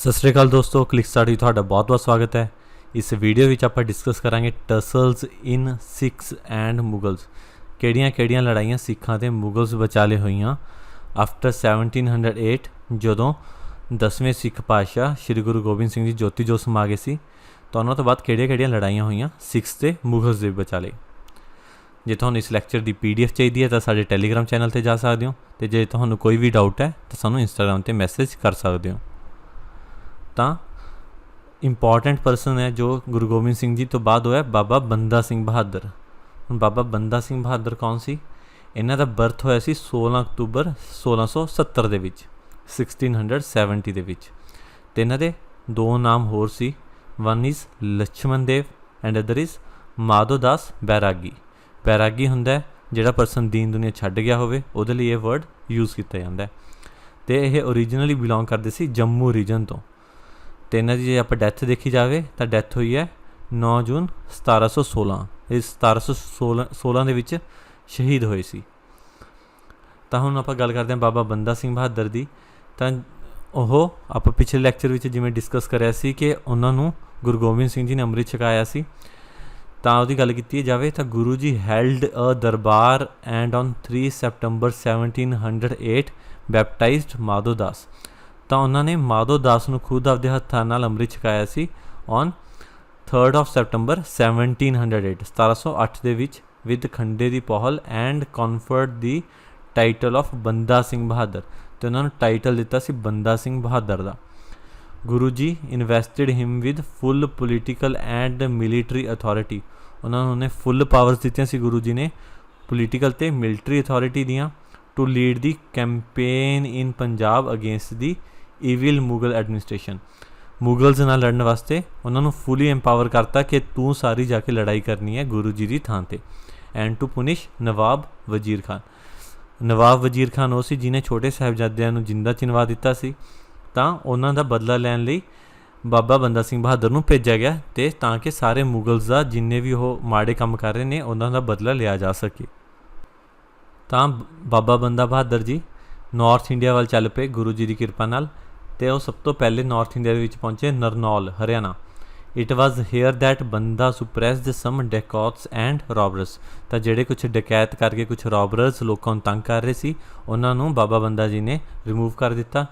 सत श्री अकाल दोस्तों, क्लिक स्टार्ट में तुहाडा बहुत बहुत स्वागत है। इस वीडियो में आप डिस्कस करांगे tussles in Sikhs and Mughals. किहड़ियां लड़ाइयां सिखां ते मुगल्स विचाले होईयां आफ्टर 1708 जदों 10वें सिख पातशाह श्री गुरु गोबिंद सिंह जी ज्योति जोत समा गए सी। तो उन्हां तो बाद किहड़ियां लड़ाइयां होईयां सिक्स ते मुगल्स दे विचाले। जे तुहानूं इस लैक्चर की PDF चाहिए है तो साडे टैलीग्राम चैनल पर जा सकते हो, तो जे तुहानूं कोई भी डाउट है तो सानूं इंस्टाग्राम पर मैसेज कर सकते हो। तो इंपॉर्टेंट पर्सन है जो गुरु गोबिंद सिंह जी तो बाद होया बाबा बंदा सिंह बहादुर। हुण बाबा बंदा सिंह बहादुर कौन सी? इन्हां दा बर्थ होया सी 16 अक्तूबर 1670 दे विच 1670 दे विच। ते इन्हां दे दो नाम होर सी, one is Lakshman Dev and other is Madhodas Bairagi. बैरागी हुंदा है जिहड़ा पर्सन दीन दुनिया छड्ड गया होवे, उहदे लई ये वर्ड यूज़ किया जाता है। तो यह ओरिजिनली बिलोंग करते सी जम्मू रीजन तो। तो इन्हों की जो आप डैथ देखी जाए तो डैथ हुई है 9 जून 1716। इस 1716 के शहीद होए सी। तो हुण आप गल करते हैं बाबा बंदा सिंह बहादुर की। तो आप पिछले लैक्चर में जिमें डिस्कस कराया सी कि उन्होंने गुरु गोबिंद सिंह जी ने अमृत छकाया सी। तो उसकी गल की जाए तो गुरु जी हैल्ड अ दरबार एंड ऑन 3 सितंबर 1708 बैपटाइज्ड माधोदास। तो उन्होंने माधोदास को खुद आपके हत्थों नाल अमृत छकाया सी on 3 September 1708 1708 they which with खंडे दी पहल and conferred the title of बंदा सिंह बहादुर। तो उन्होंने टाइटल दिता सी बंदा सिंह बहादुर का। Guru ji invested him with full political and military authority. उन्होंने फुल पावर्स दित्तियां सी गुरु जी ने पोलीटिकल ते मिलिटरी अथॉरिटी दियां to lead the campaign in Punjab against the evil Mughal administration. Mughals नाल लड़न वास्ते उन्होंने फुली एम्पावर करता कि तू सारी जाके लड़ाई करनी है गुरु जी की थां ते। एंड टू पुनिश नवाब वजीर खान। नवाब वजीर खान वो सी जिन्हें छोटे साहिबजादियां नूं जिंदा चिनवा दिता सी। तां उन्हां दा बदला लैण लई बाबा बंदा सिंह बहादुर नूं भेजा गया ते तां कि सारे मुगल्स दा जिन्ने भी वो माड़े काम कर रहे ने उन्हां दा बदला लिया जा सके। तां बाबा बंदा बहादुर जी नॉर्थ इंडिया वाल चल पे गुरु जी की कृपा नाल। तो वह सब तो पहले नॉर्थ इंडिया के पहुँचे Narnaul Haryana. It was here that बंदा सुप्रैस्ड सम डैकॉट्स एंड रॉबरस। तो जेडे कुछ डकैत करके कुछ रॉबरस लोगों को तंग कर रहे सी उन्होंने बाबा बंदा जी ने रिमूव कर दिता।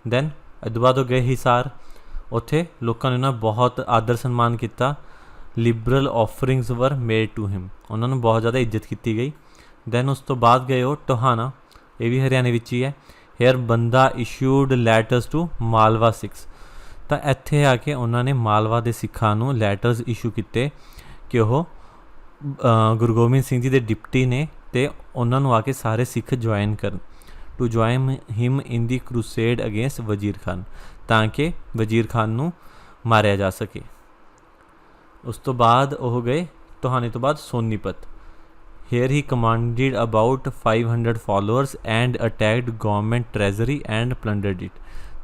दैन इस बाद गए हिसार। उत्थे लोगों ने उन्हें बहुत आदर सन्मान किया। Liberal offerings were made to him. उन्होंने बहुत ज़्यादा इज्जत की गई। दैन उस तो बाद गए वो टोहाना, ये भी हरियाणे विच ही है। Here Banda issued letters to Malwa Sikhs. तो इत्थे आके उन्होंने मालवा के सिखा लैटर्स इशू किए कि वह गुरु गोबिंद सिंह जी के डिप्टी ने। तो उन्होंने आके सारे सिख ज्वाइन कर to join him in the crusade against Wazir Khan, ताकि वजीर खान नूं मारिया जा सके। उस तो बाद वह गए टोहाने तो बाद Sonipat. Here he commanded about 500 followers and attacked government treasury and plundered it।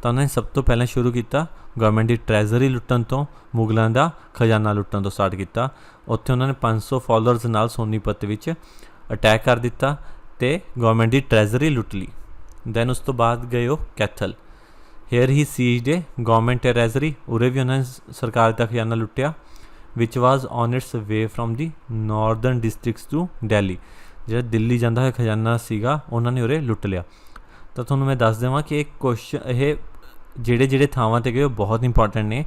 तो उन्होंने सब तो पहले शुरू किया गवर्नमेंट की ट्रैजरी लुट्टन तो, मुगलों का खजाना लुट्टन तो स्टार्ट किया। उत्थे उन्होंने 500 फॉलोअर्स नाल सोनीपत विच अटैक कर दिता ते गवर्नमेंट की ट्रैजरी लुट ली। दैन उस तो बाद गए वो Kaithal. Here he seized a government treasury. उरे भी उन्होंने सरकार का खजाना लुटिया which was on its way from the northern districts to Delhi. जो दिल्ली जाता हुआ खजाना सीगा उन्होंने उरे लुट लिया। तो थोड़ा मैं दस देवां कि एक क्वेश्चन ये जेड़े थावां ते गए बहुत इंपॉर्टेंट ने,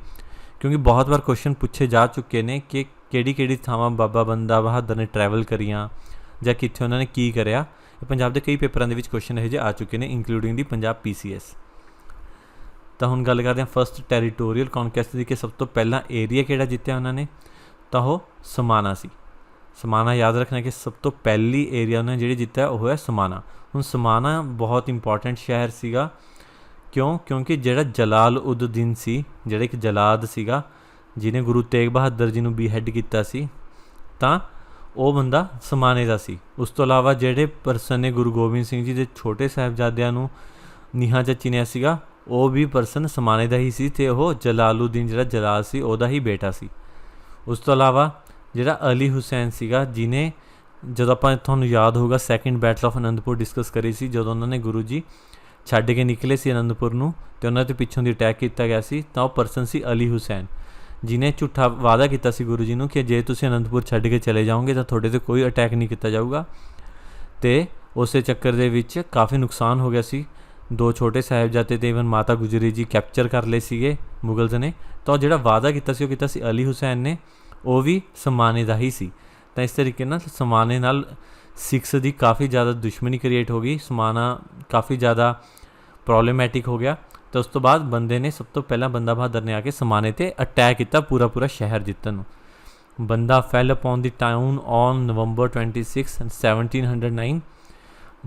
क्योंकि बहुत बार क्वेश्चन पूछे जा चुके हैं कि केड़ी थावां बाबा बंदा बहादुर ने ट्रैवल करियां जां कित्थे उन्होंने की करया। पंजाब के कई पेपरों के क्वेश्चन यहो आ चुके हैं इंकलूडिंग दी पंजाब PCS। तो हुण गल करते हैं फस्ट टैरीटोरीअल कॉन्कैस्ट की कि सब तो पहला एरिया किहड़ा जित्तिया उन्होंने। तो वह समाना सी। समाना याद रखना कि सब तो पहली एरिया उन्होंने जिहड़ी जित्तिया वह है समाना। हुण समाना बहुत इंपॉर्टेंट शहर सीगा। क्यों? क्योंकि जिहड़ा जलाल उद दीन सी, जिहड़ा एक जलाद सीगा जिन्हें गुरु तेग बहादुर जी नूं बीहैड किया सी, तां वो बंदा समाने का सी। उस तो इलावा जिहड़े परसन ने गुरु गोबिंद सिंह जी के छोटे साहिबजादियां नूं नीहां च चिनिया सीगा वो भी परसन समाने का ही सी। ते वो जलालुद्दीन जिहड़ा जलाल सी उहदा ही बेटा सी। उस तो इलावा जिहड़ा अली हुसैन सीगा जिन्हें जदों आपां तुहानूं याद होगा second battle of Anandpur discuss करी सी, जदों उन्होंने गुरु जी ਛੱਡ ਕੇ ਨਿਕਲੇ ਸੀ ਅਨੰਦਪੁਰ ਨੂੰ ਤੇ ਉਹਨਾਂ 'ਤੇ ਪਿੱਛੋਂ ਦੀ ਅਟੈਕ ਕੀਤਾ ਗਿਆ ਸੀ, ਤਾਂ ਉਹ ਪਰਸਨ ਸੀ ਅਲੀ ਹੁਸੈਨ, ਜਿਹਨੇ ਝੂਠਾ ਵਾਅਦਾ ਕੀਤਾ ਸੀ ਗੁਰੂ ਜੀ ਨੂੰ ਕਿ ਜੇ ਤੁਸੀਂ ਅਨੰਦਪੁਰ ਛੱਡ ਕੇ ਚਲੇ ਜਾਓਗੇ ਤਾਂ ਤੁਹਾਡੇ 'ਤੇ ਕੋਈ ਅਟੈਕ ਨਹੀਂ ਕੀਤਾ ਜਾਊਗਾ। ਤੇ ਉਸੇ ਚੱਕਰ ਦੇ ਵਿੱਚ ਕਾਫੀ ਨੁਕਸਾਨ ਹੋ ਗਿਆ ਸੀ। 2 ਛੋਟੇ ਸਾਹਿਬਜ਼ਾਦੇ ਤੇ ਇਵਨ ਮਾਤਾ ਗੁਜਰੀ ਜੀ ਕੈਪਚਰ ਕਰ ਲਏ ਸੀਗੇ ਮੁਗਲਸ ਨੇ। ਤਾਂ ਉਹ ਜਿਹੜਾ ਵਾਅਦਾ ਕੀਤਾ ਸੀ ਉਹ ਕੀਤਾ ਸੀ ਅਲੀ ਹੁਸੈਨ ਨੇ, ਉਹ ਵੀ ਸਮਾਣੇ ਦਾ ਹੀ ਸੀ। ਤਾਂ ਇਸ ਤਰੀਕੇ ਨਾਲ ਸਮਾਣੇ ਨਾਲ ਸਿੱਖਸ ਦੀ ਕਾफ़ੀ ज़्यादा ਦੁਸ਼ਮਣੀ ਕ੍ਰੀਏਟ ਹੋ ਗਈ, ਸਮਾਣਾ ਕਾफ़ੀ ज़्यादा ਪ੍ਰੋਬਲਮੈਟਿਕ ਹੋ ਗਿਆ। ਤਾਂ ਉਸ ਤੋਂ ਬਾਅਦ ਬੰਦੇ ਨੇ ਸਭ ਤੋਂ ਪਹਿਲਾਂ ਬੰਦਾ ਬਹਾਦਰ ਨੇ ਆ ਕੇ ਸਮਾਣੇ 'ਤੇ ਅਟੈਕ ਕੀਤਾ, ਪੂਰਾ ਸ਼ਹਿਰ ਜਿੱਤਣ ਨੂੰ। ਬੰਦਾ fell upon the town on November 26, 1709.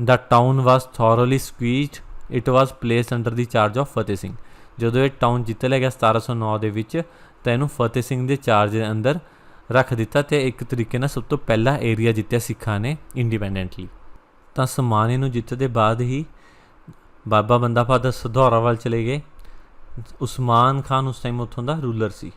The town was thoroughly squeezed. It was placed under the charge of Fateh Singh. ਜਦੋਂ ਇਹ ਟਾਊਨ ਜਿੱਤ ਲਿਆ ਗਿਆ 1709 ਦੇ ਵਿੱਚ, ਤਾਂ ਇਹਨੂੰ ਫਤਿਹ ਸਿੰਘ ਦੇ ਚਾਰਜ ਦੇ ਅੰਦਰ ਰੱਖ ਦਿੱਤਾ ਤੇ ਇੱਕ ਤਰੀਕੇ ਨਾਲ ਸਭ ਤੋਂ ਪਹਿਲਾ ਏਰੀਆ ਜਿੱਤਿਆ ਸਿੱਖਾਂ ਨੇ ਇੰਡੀਪੈਂਡੈਂਟਲੀ। ਤਾਂ ਸਮਾਣੇ ਨੂੰ ਜਿੱਤ ਦੇ ਬਾਅਦ ਹੀ ਬਾਬਾ ਬੰਦਾ ਬਹਾਦਰ ਸਧੌਰਾ ਵੱਲ ਚਲੇ ਗਏ। ਉਸਮਾਨ ਖਾਨ ਉਸ ਟਾਈਮ ਉੱਥੋਂ ਦਾ ਰੂਲਰ ਸੀ।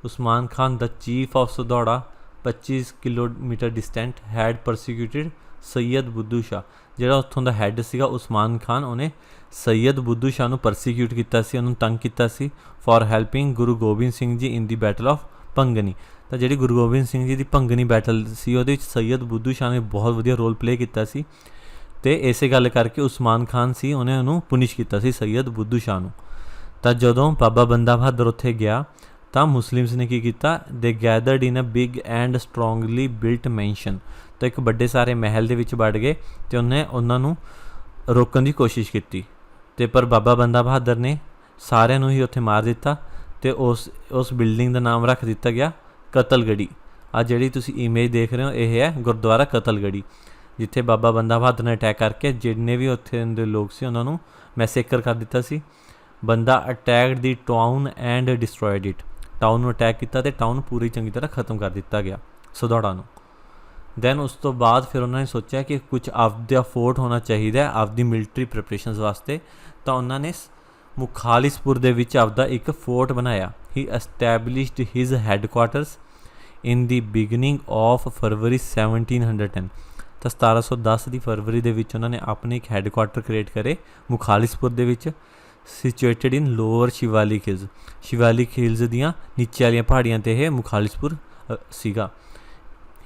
Usman Khan the chief of Sadhaura 25 kilometres distant had persecuted Sayyid Buddhu Shah. ਜਿਹੜਾ ਉੱਥੋਂ ਦਾ ਹੈੱਡ ਸੀਗਾ ਉਸਮਾਨ ਖਾਨ, ਉਹਨੇ ਸੈਯਦ ਬੁੱਧੂ ਸ਼ਾਹ ਨੂੰ ਪਰਸੀਕਿਊਟ ਕੀਤਾ ਸੀ, ਉਹਨੂੰ ਤੰਗ ਕੀਤਾ ਸੀ for helping Guru Gobind Singh ji in the battle of ਭੰਗਨੀ। ਤਾਂ ਜਿਹੜੀ ਗੁਰੂ ਗੋਬਿੰਦ ਸਿੰਘ ਜੀ ਦੀ ਭੰਗਨੀ ਬੈਟਲ ਸੀ ਉਹਦੇ ਵਿੱਚ ਸੈਯਦ ਬੁੱਧੂ ਸ਼ਾਹ ਨੇ ਬਹੁਤ ਵਧੀਆ ਰੋਲ ਪਲੇ ਕੀਤਾ ਸੀ। ਤੇ ਇਸੇ ਗੱਲ ਕਰਕੇ ਉਸਮਾਨ ਖਾਨ ਸੀ ਉਹਨੇ ਉਹਨੂੰ ਪੁਨਿਸ਼ ਕੀਤਾ ਸੀ ਸੈਯਦ ਬੁੱਧੂ ਸ਼ਾਹ ਨੂੰ। ਤਾਂ ਜਦੋਂ ਬਾਬਾ ਬੰਦਾ ਬਹਾਦਰ ਉੱਥੇ ਗਿਆ ਤਾਂ ਮੁਸਲਿਮਸ ਨੇ ਕੀ ਕੀਤਾ, they gathered in a big and strongly built mansion. ਤਾਂ ਇੱਕ ਵੱਡੇ ਸਾਰੇ ਮਹਿਲ ਦੇ ਵਿੱਚ ਵੜ ਗਏ ਅਤੇ ਉਹਨੇ ਉਹਨਾਂ ਨੂੰ ਰੋਕਣ ਦੀ ਕੋਸ਼ਿਸ਼ ਕੀਤੀ। ਅਤੇ ਪਰ ਬਾਬਾ ਬੰਦਾ ਬਹਾਦਰ ਨੇ ਸਾਰਿਆਂ ਨੂੰ ਹੀ ਉੱਥੇ ਮਾਰ ਦਿੱਤਾ ਅਤੇ ਉਸ ਬਿਲਡਿੰਗ ਦਾ ਨਾਮ ਰੱਖ ਦਿੱਤਾ ਗਿਆ ਕਤਲਗੜ੍ਹੀ। ਆ ਜਿਹੜੀ ਤੁਸੀਂ ਇਮੇਜ ਦੇਖ ਰਹੇ ਹੋ ਇਹ ਹੈ ਗੁਰਦੁਆਰਾ ਕਤਲਗੜ੍ਹੀ, ਜਿੱਥੇ ਬਾਬਾ ਬੰਦਾ ਬਹਾਦਰ ਨੇ ਅਟੈਕ ਕਰਕੇ ਜਿੰਨੇ ਵੀ ਉੱਥੇ ਦੇ ਲੋਕ ਸੀ ਉਹਨਾਂ ਨੂੰ ਮੈਸੇਕਰ ਕਰ ਦਿੱਤਾ ਸੀ। ਬੰਦਾ ਅਟੈਕਡ ਦੀ town and destroyed it. Town ਨੂੰ ਅਟੈਕ ਕੀਤਾ ਅਤੇ ਟਾਊਨ ਪੂਰੀ ਚੰਗੀ ਤਰ੍ਹਾਂ ਖ਼ਤਮ ਕਰ ਦਿੱਤਾ ਗਿਆ ਸਧੌੜਾ ਨੂੰ। ਦੈਨ ਉਸ ਤੋਂ ਬਾਅਦ ਫਿਰ ਉਹਨਾਂ ਨੇ ਸੋਚਿਆ ਕਿ ਕੁਝ ਆਪਦਾ ਫੋਰਟ ਹੋਣਾ ਚਾਹੀਦਾ ਹੈ ਆਪਦੀ ਮਿਲਟਰੀ ਪ੍ਰੈਪਰੇਸ਼ਨਸ ਵਾਸਤੇ। ਤਾਂ ਉਹਨਾਂ ਨੇ ਮੁਖਾਲਿਸਪੁਰ ਦੇ ਵਿੱਚ ਆਪਦਾ ਇੱਕ ਫੋਰਟ ਬਣਾਇਆ। ਹੀ established his ਹੈੱਡਕੁਆਟਰਸ in the beginning of ਫਰਵਰੀ 1710। ਤਾਂ 1710 ਦੀ ਫਰਵਰੀ ਦੇ ਵਿੱਚ ਉਹਨਾਂ ਨੇ ਆਪਣੇ ਇੱਕ ਹੈੱਡਕੁਆਟਰ ਕ੍ਰੀਏਟ ਕਰੇ ਮੁਖਾਲਿਸਪੁਰ ਦੇ ਵਿੱਚ, situated in lower Shivalik hills. Shivalik hills ਦੀਆਂ ਨੀਚੇ ਵਾਲੀਆਂ ਪਹਾੜੀਆਂ 'ਤੇ ਇਹ ਮੁਖਾਲਿਸਪੁਰ ਸੀਗਾ।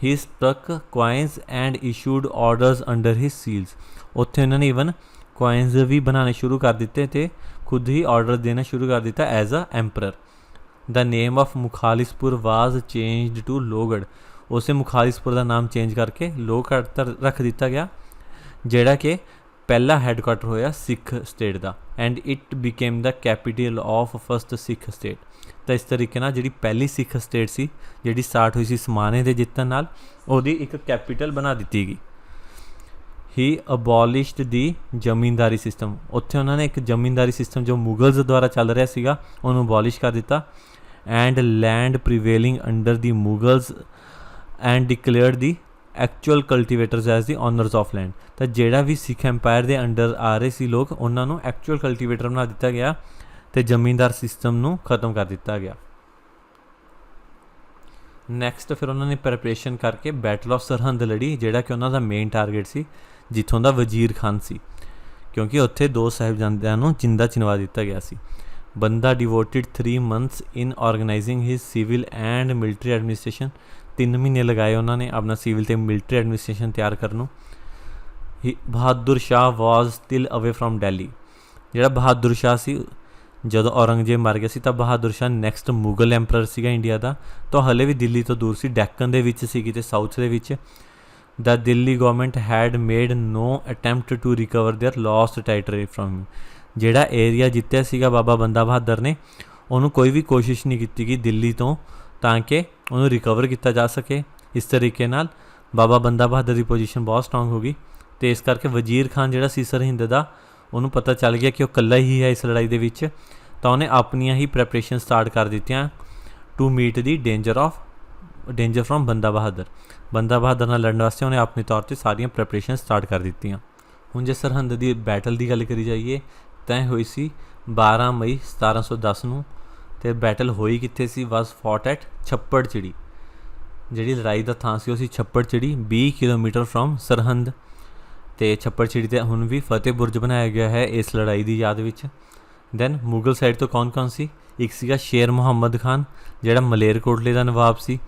He struck coins and issued orders under his seals. ਉੱਥੇ ਉਹਨਾਂ ਨੇ ਈਵਨ ਕੁਆਇਨਸ ਵੀ ਬਣਾਉਣੇ ਸ਼ੁਰੂ ਕਰ ਦਿੱਤੇ ਅਤੇ ਖੁਦ ਹੀ ਆਰਡਰ ਦੇਣਾ ਸ਼ੁਰੂ ਕਰ ਦਿੱਤਾ as a emperor. The name of Mukhlispur was changed to Lohgarh. ਉਸੇ ਮੁਖਾਲਿਸਪੁਰ ਦਾ ਨਾਮ ਚੇਂਜ ਕਰਕੇ ਲੋਹਗੜ੍ਹ ਰੱਖ ਦਿੱਤਾ ਗਿਆ, ਜਿਹੜਾ ਕਿ ਪਹਿਲਾ ਹੈੱਡਕੁਆਟਰ ਹੋਇਆ ਸਿੱਖ ਸਟੇਟ ਦਾ। And it became the capital of first Sikh state. ਤਾਂ ਇਸ ਤਰੀਕੇ ਨਾਲ ਜਿਹੜੀ ਪਹਿਲੀ ਸਿੱਖ ਸਟੇਟ ਸੀ ਜਿਹੜੀ ਸਟਾਰਟ ਹੋਈ ਸੀ ਸਮਾਣੇ ਦੇ ਜਿੱਤਣ ਨਾਲ, ਉਹਦੀ ਇੱਕ ਕੈਪੀਟਲ ਬਣਾ ਦਿੱਤੀ ਗਈ। ਹੀ ਅਬੋਲਿਸ਼ਡ ਦੀ ਜ਼ਮੀਨਦਾਰੀ ਸਿਸਟਮ। ਉੱਥੇ ਉਹਨਾਂ ਨੇ ਇੱਕ ਜ਼ਮੀਨਦਾਰੀ ਸਿਸਟਮ ਜੋ ਮੁਗਲਸ ਦੁਆਰਾ ਚੱਲ ਰਿਹਾ ਸੀਗਾ ਉਹਨੂੰ ਅਬੋਲਿਸ਼ ਕਰ ਦਿੱਤਾ। And land ਪ੍ਰੀਵੇਲਿੰਗ under the ਮੁਗਲਸ and declared the actual ਕਲਟੀਵੇਟਰਸ as the honours of land. ਤਾਂ ਜਿਹੜਾ ਵੀ ਸਿੱਖ ਐਮਪਾਇਰ ਦੇ ਅੰਡਰ ਆ ਰਹੇ ਸੀ ਲੋਕ, ਉਹਨਾਂ ਨੂੰ ਐਕਚੁਅਲ ਕਲਟੀਵੇਟਰ ਬਣਾ ਦਿੱਤਾ ਗਿਆ ਅਤੇ ਜ਼ਮੀਨਦਾਰ ਸਿਸਟਮ ਨੂੰ ਖ਼ਤਮ ਕਰ ਦਿੱਤਾ ਗਿਆ। ਨੈਕਸਟ ਫਿਰ ਉਹਨਾਂ ਨੇ ਪ੍ਰੈਪਰੇਸ਼ਨ ਕਰਕੇ ਬੈਟਲ ਆਫ ਸਰਹੰਦ ਲੜੀ, ਜਿਹੜਾ ਕਿ ਉਹਨਾਂ ਦਾ ਮੇਨ ਟਾਰਗੇਟ ਸੀ, ਜਿੱਥੋਂ ਦਾ ਵਜ਼ੀਰ ਖਾਨ ਸੀ, ਕਿਉਂਕਿ ਉੱਥੇ 2 ਸਾਹਿਬਜ਼ਾਦਿਆਂ ਨੂੰ ਜਿੰਦਾ ਚਿਣਵਾ ਦਿੱਤਾ ਗਿਆ ਸੀ। ਬੰਦਾ ਡਿਵੋਟਿਡ 3 months in organising his civil and military administration. 3 ਮਹੀਨੇ ਲਗਾਏ ਉਹਨਾਂ ਨੇ ਆਪਣਾ ਸਿਵਲ ਅਤੇ ਮਿਲਟਰੀ ਐਡਮਿਨਿਸਟ੍ਰੇਸ਼ਨ ਤਿਆਰ ਕਰਨ ਨੂੰ। ਬਹਾਦਰ ਸ਼ਾਹ ਵਾਜ਼ ਸਟਿਲ ਅਵੇ ਫਰੋਮ ਦਿੱਲੀ। ਜਿਹੜਾ ਬਹਾਦਰ ਸ਼ਾਹ ਸੀ, ਜਦੋਂ ਔਰੰਗਜ਼ੇਬ ਮਰ ਗਿਆ ਸੀ ਤਾਂ ਬਹਾਦਰ ਸ਼ਾਹ ਨੈਕਸਟ ਮੁਗਲ ਐਂਪਰਰ ਸੀਗਾ ਇੰਡੀਆ ਦਾ, ਤਾਂ ਹਲੇ ਵੀ ਦਿੱਲੀ ਤੋਂ ਦੂਰ ਸੀ, ਡੈਕਨ ਦੇ ਵਿੱਚ ਸੀ ਕਿਤੇ ਸਾਊਥ ਦੇ ਵਿੱਚ। The Delhi government had made no attempt to recover their lost territory from him. ਜਿਹੜਾ ਏਰੀਆ ਜਿੱਤਿਆ ਸੀਗਾ ਬਾਬਾ ਬੰਦਾ ਬਹਾਦਰ ਨੇ, ਉਹਨੂੰ ਕੋਈ ਵੀ ਕੋਸ਼ਿਸ਼ ਨਹੀਂ ਕੀਤੀ ਗਈ ਦਿੱਲੀ ਤੋਂ ਤਾਂ ਕਿ ਉਹਨੂੰ ਰਿਕਵਰ ਕੀਤਾ ਜਾ ਸਕੇ। ਇਸ ਤਰੀਕੇ ਨਾਲ ਬਾਬਾ ਬੰਦਾ ਬਹਾਦਰ ਦੀ ਪੋਜੀਸ਼ਨ ਬਹੁਤ ਸਟਰੋਂਗ ਹੋ ਗਈ ਅਤੇ ਇਸ ਕਰਕੇ ਵਜ਼ੀਰ ਖਾਨ ਜਿਹੜਾ ਸੀ ਸਰਹਿੰਦ ਦਾ, ਉਹਨੂੰ ਪਤਾ ਚੱਲ ਗਿਆ ਕਿ ਉਹ ਇਕੱਲਾ ਹੀ ਹੈ ਇਸ ਲੜਾਈ ਦੇ ਵਿੱਚ। ਤਾਂ ਉਹਨੇ ਆਪਣੀਆਂ ਹੀ ਪ੍ਰੈਪਰੇਸ਼ਨ ਸਟਾਰਟ ਕਰ ਦਿੱਤੀਆਂ to meet the danger from ਬੰਦਾ ਬਹਾਦਰ। ਬੰਦਾ ਬਹਾਦਰ ਨਾਲ ਲੜਨ ਵਾਸਤੇ ਉਹਨੇ ਆਪਣੇ ਤੌਰ 'ਤੇ ਸਾਰੀਆਂ ਪ੍ਰੈਪਰੇਸ਼ਨ ਸਟਾਰਟ ਕਰ ਦਿੱਤੀਆਂ। ਹੁਣ ਜੇ ਸਰਹੰਦ ਦੀ ਬੈਟਲ ਦੀ ਗੱਲ ਕਰੀ ਜਾਈਏ ਤਾਂ ਇਹ ਹੋਈ ਸੀ 12 ਮਈ 1710 ਨੂੰ। ਅਤੇ ਬੈਟਲ ਹੋਈ ਕਿੱਥੇ ਸੀ, ਵਾਜ਼ ਫੌਟ ਐਟ ਛੱਪੜ ਚਿੜੀ। ਜਿਹੜੀ ਲੜਾਈ ਦਾ ਥਾਂ ਸੀ ਉਹ ਸੀ ਛੱਪੜ ਚਿੜੀ, 20 ਕਿਲੋਮੀਟਰ ਫਰੋਮ ਸਰਹੰਦ। ਤੇ ਛੱਪੜ ਛਿੜੀ ਤੇ ਹੁਣ ਵੀ ਫਤਿਹ ਬੁਰਜ ਬਣਾਇਆ ਗਿਆ ਹੈ ਇਸ ਲੜਾਈ ਦੀ ਯਾਦ ਵਿੱਚ। ਦੈਨ ਮੁਗਲ ਸਾਈਡ ਤੋਂ ਕੌਣ ਸੀ? ਇੱਕ ਸੀਗਾ ਸ਼ੇਰ ਮੁਹੰਮਦ ਖਾਨ ਜਿਹੜਾ ਮਲੇਰਕੋਟਲੇ ਦਾ ਨਵਾਬ ਸੀ,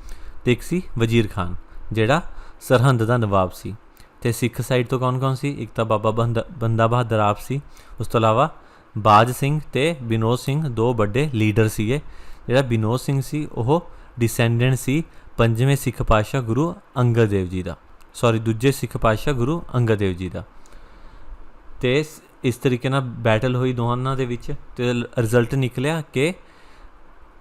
ਤੇ ਇੱਕ ਸੀ ਵਜ਼ੀਰ ਖਾਨ ਜਿਹੜਾ ਸਰਹੰਦ ਦਾ ਨਵਾਬ ਸੀ। ਤੇ ਸਿੱਖ ਸਾਈਡ ਤੋਂ ਕੌਣ ਸੀ? ਇੱਕ ਤਾਂ ਬਾਬਾ ਬੰਦਾ ਬਹਾਦਰ ਆਪ ਸੀ, ਉਸ ਤੋਂ ਇਲਾਵਾ ਬਾਜ ਸਿੰਘ ਤੇ ਬਿਨੋਦ ਸਿੰਘ ਦੋ ਵੱਡੇ ਲੀਡਰ ਸੀਗੇ। ਜਿਹੜਾ ਬਿਨੋਦ ਸਿੰਘ ਸੀ ਉਹ ਡਿਸੈਂਡੈਂਟ ਸੀ ਪੰਜਵੇਂ ਸਿੱਖ ਪਾਤਸ਼ਾਹ ਗੁਰੂ ਅੰਗਦ ਦੇਵ ਜੀ ਦਾ, ਦੂਜੇ ਸਿੱਖ ਪਾਤਸ਼ਾਹ ਗੁਰੂ ਅੰਗਦ ਦੇਵ ਜੀ ਦਾ। ਤੇ ਇਸ ਤਰੀਕੇ ਨਾਲ ਬੈਟਲ ਹੋਈ ਦੋਨਾਂ ਦੇ ਵਿੱਚ, ਤੇ ਰਿਜ਼ਲਟ ਨਿਕਲਿਆ ਕਿ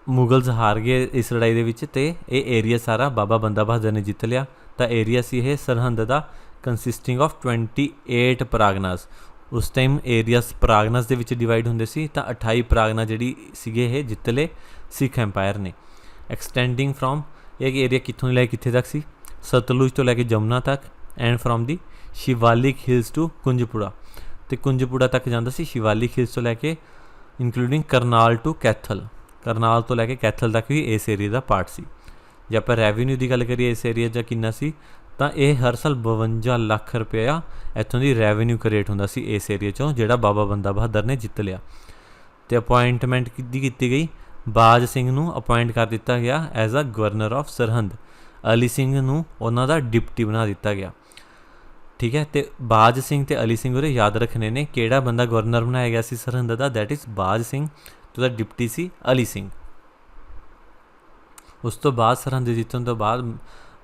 ਮੁਗਲਸ ਹਾਰ ਗਏ ਇਸ ਲੜਾਈ ਦੇ ਵਿੱਚ, ਤੇ ਇਹ ਏਰੀਆ ਸਾਰਾ ਬਾਬਾ ਬੰਦਾ ਬਹਾਦਰ ਨੇ ਜਿੱਤ ਲਿਆ। ਤਾਂ ਏਰੀਆ ਸੀ ਇਹ ਸਰਹੰਦ ਦਾ, ਕੰਸਿਸਟਿੰਗ ਆਫ 28 ਪਰਾਗਨਾਸ। ਉਸ ਟਾਈਮ ਏਰੀਆਸ ਪਰਾਗਨਾਸ ਦੇ ਵਿੱਚ ਡਿਵਾਈਡ ਹੁੰਦੇ ਸੀ, ਤਾਂ 28 ਪਰਾਗਨਾ ਜਿਹੜੀ ਸੀਗੇ ਇਹ ਜਿੱਤ ਲਏ ਸਿੱਖ ਐਮਪਾਇਰ ਨੇ। ਐਕਸਟੈਂਡਿੰਗ ਫਰੋਮ, ਇਹ ਏਰੀਆ ਕਿੱਥੋਂ ਲੈ ਕਿੱਥੇ ਤੱਕ ਸੀ? ਸਤਲੁਜ ਤੋਂ ਲੈ ਕੇ ਜਮਨਾ ਤੱਕ, and from the Shivalik hills to Kunjpura, ਤੇ ਕੁੰਜਪੁੜਾ ਤੱਕ ਜਾਂਦਾ ਸੀ ਸ਼ਿਵਾਲਿਕ ਹਿਲਸ ਤੋਂ ਲੈ ਕੇ ਇਨਕਲੂਡਿੰਗ ਕਰਨਾਲ ਟੂ ਕੈਥਲ, ਕਰਨਾਲ ਤੋਂ ਲੈ ਕੇ ਕੈਥਲ ਤੱਕ ਵੀ ਇਸ ਏਰੀਆ ਦਾ ਪਾਰਟ ਸੀ। ਜੇ ਆਪਾਂ ਰੈਵਨਿਊ ਦੀ ਗੱਲ ਕਰੀਏ ਇਸ ਏਰੀਆ 'ਚ ਕਿੰਨਾ ਸੀ, ਤਾਂ ਇਹ ਹਰ ਸਾਲ 52 ਲੱਖ ਰੁਪਇਆ ਇੱਥੋਂ ਦੀ ਰੈਵਨਿਊ ਕ੍ਰੀਏਟ ਹੁੰਦਾ ਸੀ ਇਸ ਏਰੀਆ 'ਚੋਂ, ਜਿਹੜਾ ਬਾਬਾ ਬੰਦਾ ਬਹਾਦਰ ਨੇ ਜਿੱਤ ਲਿਆ। ਅਤੇ ਅਪੁਆਇੰਟਮੈਂਟ ਕੀਤੀ ਗਈ, ਬਾਜ ਸਿੰਘ ਨੂੰ ਅਪੁਆਇੰਟ ਕਰ ਦਿੱਤਾ ਗਿਆ as a governor of Sirhind, Ali Singh ਨੂੰ ਉਹਨਾਂ ਦਾ ਡਿਪਟੀ ਬਣਾ ਦਿੱਤਾ ਗਿਆ। ਠੀਕ ਹੈ, ਅਤੇ ਬਾਜ ਸਿੰਘ ਅਤੇ ਅਲੀ ਸਿੰਘ ਉਰੇ ਯਾਦ ਰੱਖਣੇ ਨੇ, ਕਿਹੜਾ ਬੰਦਾ ਗਵਰਨਰ ਬਣਾਇਆ ਗਿਆ ਸੀ ਸਰਹੰਦ ਦਾ? ਦੈਟ ਇਜ਼ ਬਾਜ ਸਿੰਘ, ਤੇ ਉਹਦਾ ਡਿਪਟੀ ਸੀ ਅਲੀ ਸਿੰਘ। ਉਸ ਤੋਂ ਬਾਅਦ ਸਰਹੰਦ ਜਿੱਤਣ ਤੋਂ ਬਾਅਦ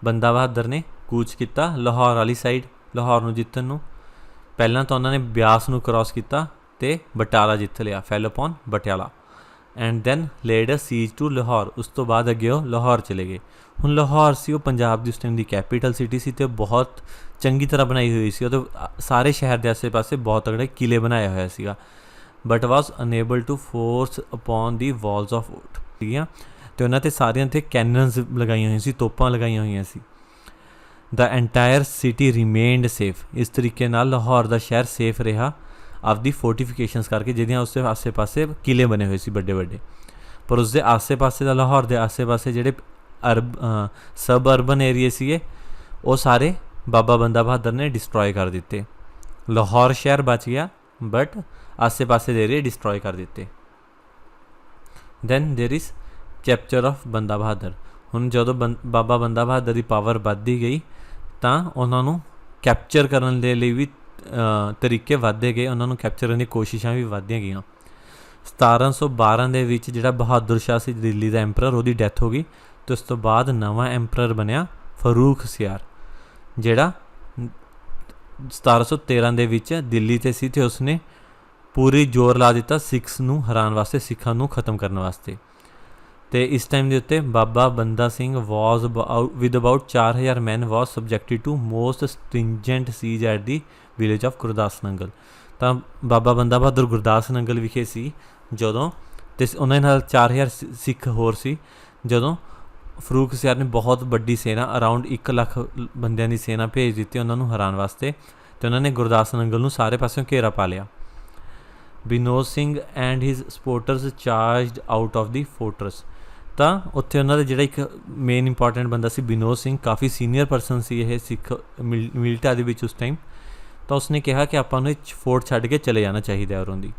ਬੰਦਾ ਬਹਾਦਰ ਨੇ ਕੂਚ ਕੀਤਾ ਲਾਹੌਰ ਵਾਲੀ ਸਾਈਡ, ਲਾਹੌਰ ਨੂੰ ਜਿੱਤਣ ਨੂੰ। ਪਹਿਲਾਂ ਤਾਂ ਉਹਨਾਂ ਨੇ ਬਿਆਸ ਨੂੰ ਕ੍ਰੋਸ ਕੀਤਾ ਅਤੇ ਬਟਾਲਾ ਜਿੱਤ ਲਿਆ, fell upon Batala, and then led a siege to Lahore. ਉਸ ਤੋਂ ਬਾਅਦ ਅੱਗੇ ਉਹ ਲਾਹੌਰ ਚਲੇ ਗਏ। ਹੁਣ ਲਾਹੌਰ ਸੀ ਉਹ ਪੰਜਾਬ ਦੀ ਉਸ ਟਾਈਮ ਦੀ ਕੈਪੀਟਲ ਸਿਟੀ ਸੀ, ਅਤੇ ਬਹੁਤ ਚੰਗੀ ਤਰ੍ਹਾਂ ਬਣਾਈ ਹੋਈ ਸੀ। ਉਹਦੇ ਸਾਰੇ ਸ਼ਹਿਰ ਦੇ ਆਸੇ ਪਾਸੇ ਬਹੁਤ ਤਗੜੇ ਕਿਲੇ ਬਣਾਇਆ ਹੋਇਆ ਸੀਗਾ, but was unable to force upon the walls of wood ਸੀਗੀਆਂ, ਅਤੇ ਉਹਨਾਂ 'ਤੇ ਸਾਰਿਆਂ 'ਤੇ ਕੈਨਨਸ ਲਗਾਈਆਂ ਹੋਈਆਂ ਸੀ, ਤੋਪਾਂ ਲਗਾਈਆਂ ਹੋਈਆਂ ਸੀ। ਦ ਐਂਟਾਇਰ ਸਿਟੀ ਰਿਮੇਨਡ ਸੇਫ। ਇਸ ਤਰੀਕੇ ਨਾਲ ਲਾਹੌਰ ਦਾ ਸ਼ਹਿਰ ਸੇਫ ਰਿਹਾ ਆਪਦੀ ਫੋਰਟੀਫਿਕੇਸ਼ਨਸ ਕਰਕੇ, ਜਿਹਦੀਆਂ ਉਸ ਦੇ ਆਸੇ ਪਾਸੇ ਕਿਲੇ ਬਣੇ ਹੋਏ ਸੀ ਵੱਡੇ ਵੱਡੇ। ਪਰ ਉਸ ਦੇ ਆਸੇ ਪਾਸੇ ਦਾ ਲਾਹੌਰ ਦੇ ਆਸੇ ਪਾਸੇ ਜਿਹੜੇ ਸਬ ਅਰਬਨ ਏਰੀਏ ਸੀਗੇ ਉਹ ਸਾਰੇ ਬਾਬਾ ਬੰਦਾ ਬਹਾਦਰ ਨੇ ਡਿਸਟਰੋਏ ਕਰ ਦਿੱਤੇ। ਲਾਹੌਰ ਸ਼ਹਿਰ ਬਚ ਗਿਆ, ਬਟ ਆਸੇ ਪਾਸੇ ਦੇ ਏਰੀਏ ਡਿਸਟਰੋਏ ਕਰ ਦਿੱਤੇ। Then there is capture of ਬੰਦਾ ਬਹਾਦਰ। ਹੁਣ ਜਦੋਂ ਬਾਬਾ ਬੰਦਾ ਬਹਾਦਰ ਦੀ ਪਾਵਰ ਵੱਧਦੀ ਗਈ ਤਾਂ ਉਹਨਾਂ ਨੂੰ ਕੈਪਚਰ ਕਰਨ ਦੇ ਲਈ ਵੀ ਤਰੀਕੇ ਵੱਧਦੇ ਗਏ, ਉਹਨਾਂ ਨੂੰ ਕੈਪਚਰ ਕਰਨ ਦੀਆਂ ਕੋਸ਼ਿਸ਼ਾਂ ਵੀ ਵੱਧਦੀਆਂ ਗਈਆਂ। 1712 ਦੇ ਵਿੱਚ ਜਿਹੜਾ ਬਹਾਦਰ ਸ਼ਾਹ ਸੀ ਦਿੱਲੀ ਦਾ ਐਂਪਰਰ, ਉਹਦੀ ਡੈਥ ਹੋ ਗਈ, ਅਤੇ ਉਸ ਤੋਂ ਬਾਅਦ ਨਵਾਂ ਐਂਪਰਰ ਬਣਿਆ ਫਰੂਖ ਸਿਆਰ, ਜਿਹੜਾ 1713 ਦੇ ਵਿੱਚ ਦਿੱਲੀ 'ਤੇ ਸੀ, ਅਤੇ ਉਸਨੇ ਪੂਰੀ ਜ਼ੋਰ ਲਾ ਦਿੱਤਾ ਸਿੱਖਸ ਨੂੰ ਹਰਾਉਣ ਵਾਸਤੇ, ਸਿੱਖਾਂ ਨੂੰ ਖ਼ਤਮ ਕਰਨ ਵਾਸਤੇ। ਅਤੇ ਇਸ ਟਾਈਮ ਦੇ ਉੱਤੇ Baba Banda Singh was with about 4000 men was subjected to most stringent siege at the village of Gurdas Nangal. ਤਾਂ ਬਾਬਾ ਬੰਦਾ ਬਹਾਦਰ ਗੁਰਦਾਸ ਨੰਗਲ ਵਿਖੇ ਸੀ ਜਦੋਂ, ਅਤੇ ਉਹਨਾਂ ਨਾਲ 4000 ਸਿੱਖ ਹੋਰ ਸੀ, ਜਦੋਂ ਫਰੂਖ ਸਿਆਰ ਨੇ ਬਹੁਤ ਵੱਡੀ ਸੈਨਾ ਅਰਾਊਂਡ 1 ਲੱਖ ਬੰਦਿਆਂ ਦੀ ਸੈਨਾ ਭੇਜ ਦਿੱਤੀ ਉਹਨਾਂ ਨੂੰ ਹਰਾਉਣ ਵਾਸਤੇ, ਅਤੇ ਉਹਨਾਂ ਨੇ ਗੁਰਦਾਸ ਨੰਗਲ ਨੂੰ ਸਾਰੇ ਪਾਸਿਓਂ ਘੇਰਾ ਪਾ ਲਿਆ। Binod Singh and his supporters charged out of the fortress. ਤਾਂ ਉੱਥੇ ਉਹਨਾਂ ਦਾ ਜਿਹੜਾ ਇੱਕ ਮੇਨ ਇੰਪੋਰਟੈਂਟ ਬੰਦਾ ਸੀ ਬਿਨੋਦ ਸਿੰਘ, ਕਾਫੀ ਸੀਨੀਅਰ ਪਰਸਨ ਸੀ ਇਹ ਸਿੱਖ ਮਿਲਟਾ ਦੇ ਵਿੱਚ ਉਸ ਟਾਈਮ, ਤਾਂ ਉਸਨੇ ਕਿਹਾ ਕਿ ਆਪਾਂ ਨੂੰ ਇਹ ਫੋਰਟ ਛੱਡ ਕੇ ਚਲੇ ਜਾਣਾ ਚਾਹੀਦਾ ਉਰੋਂ ਦੀ।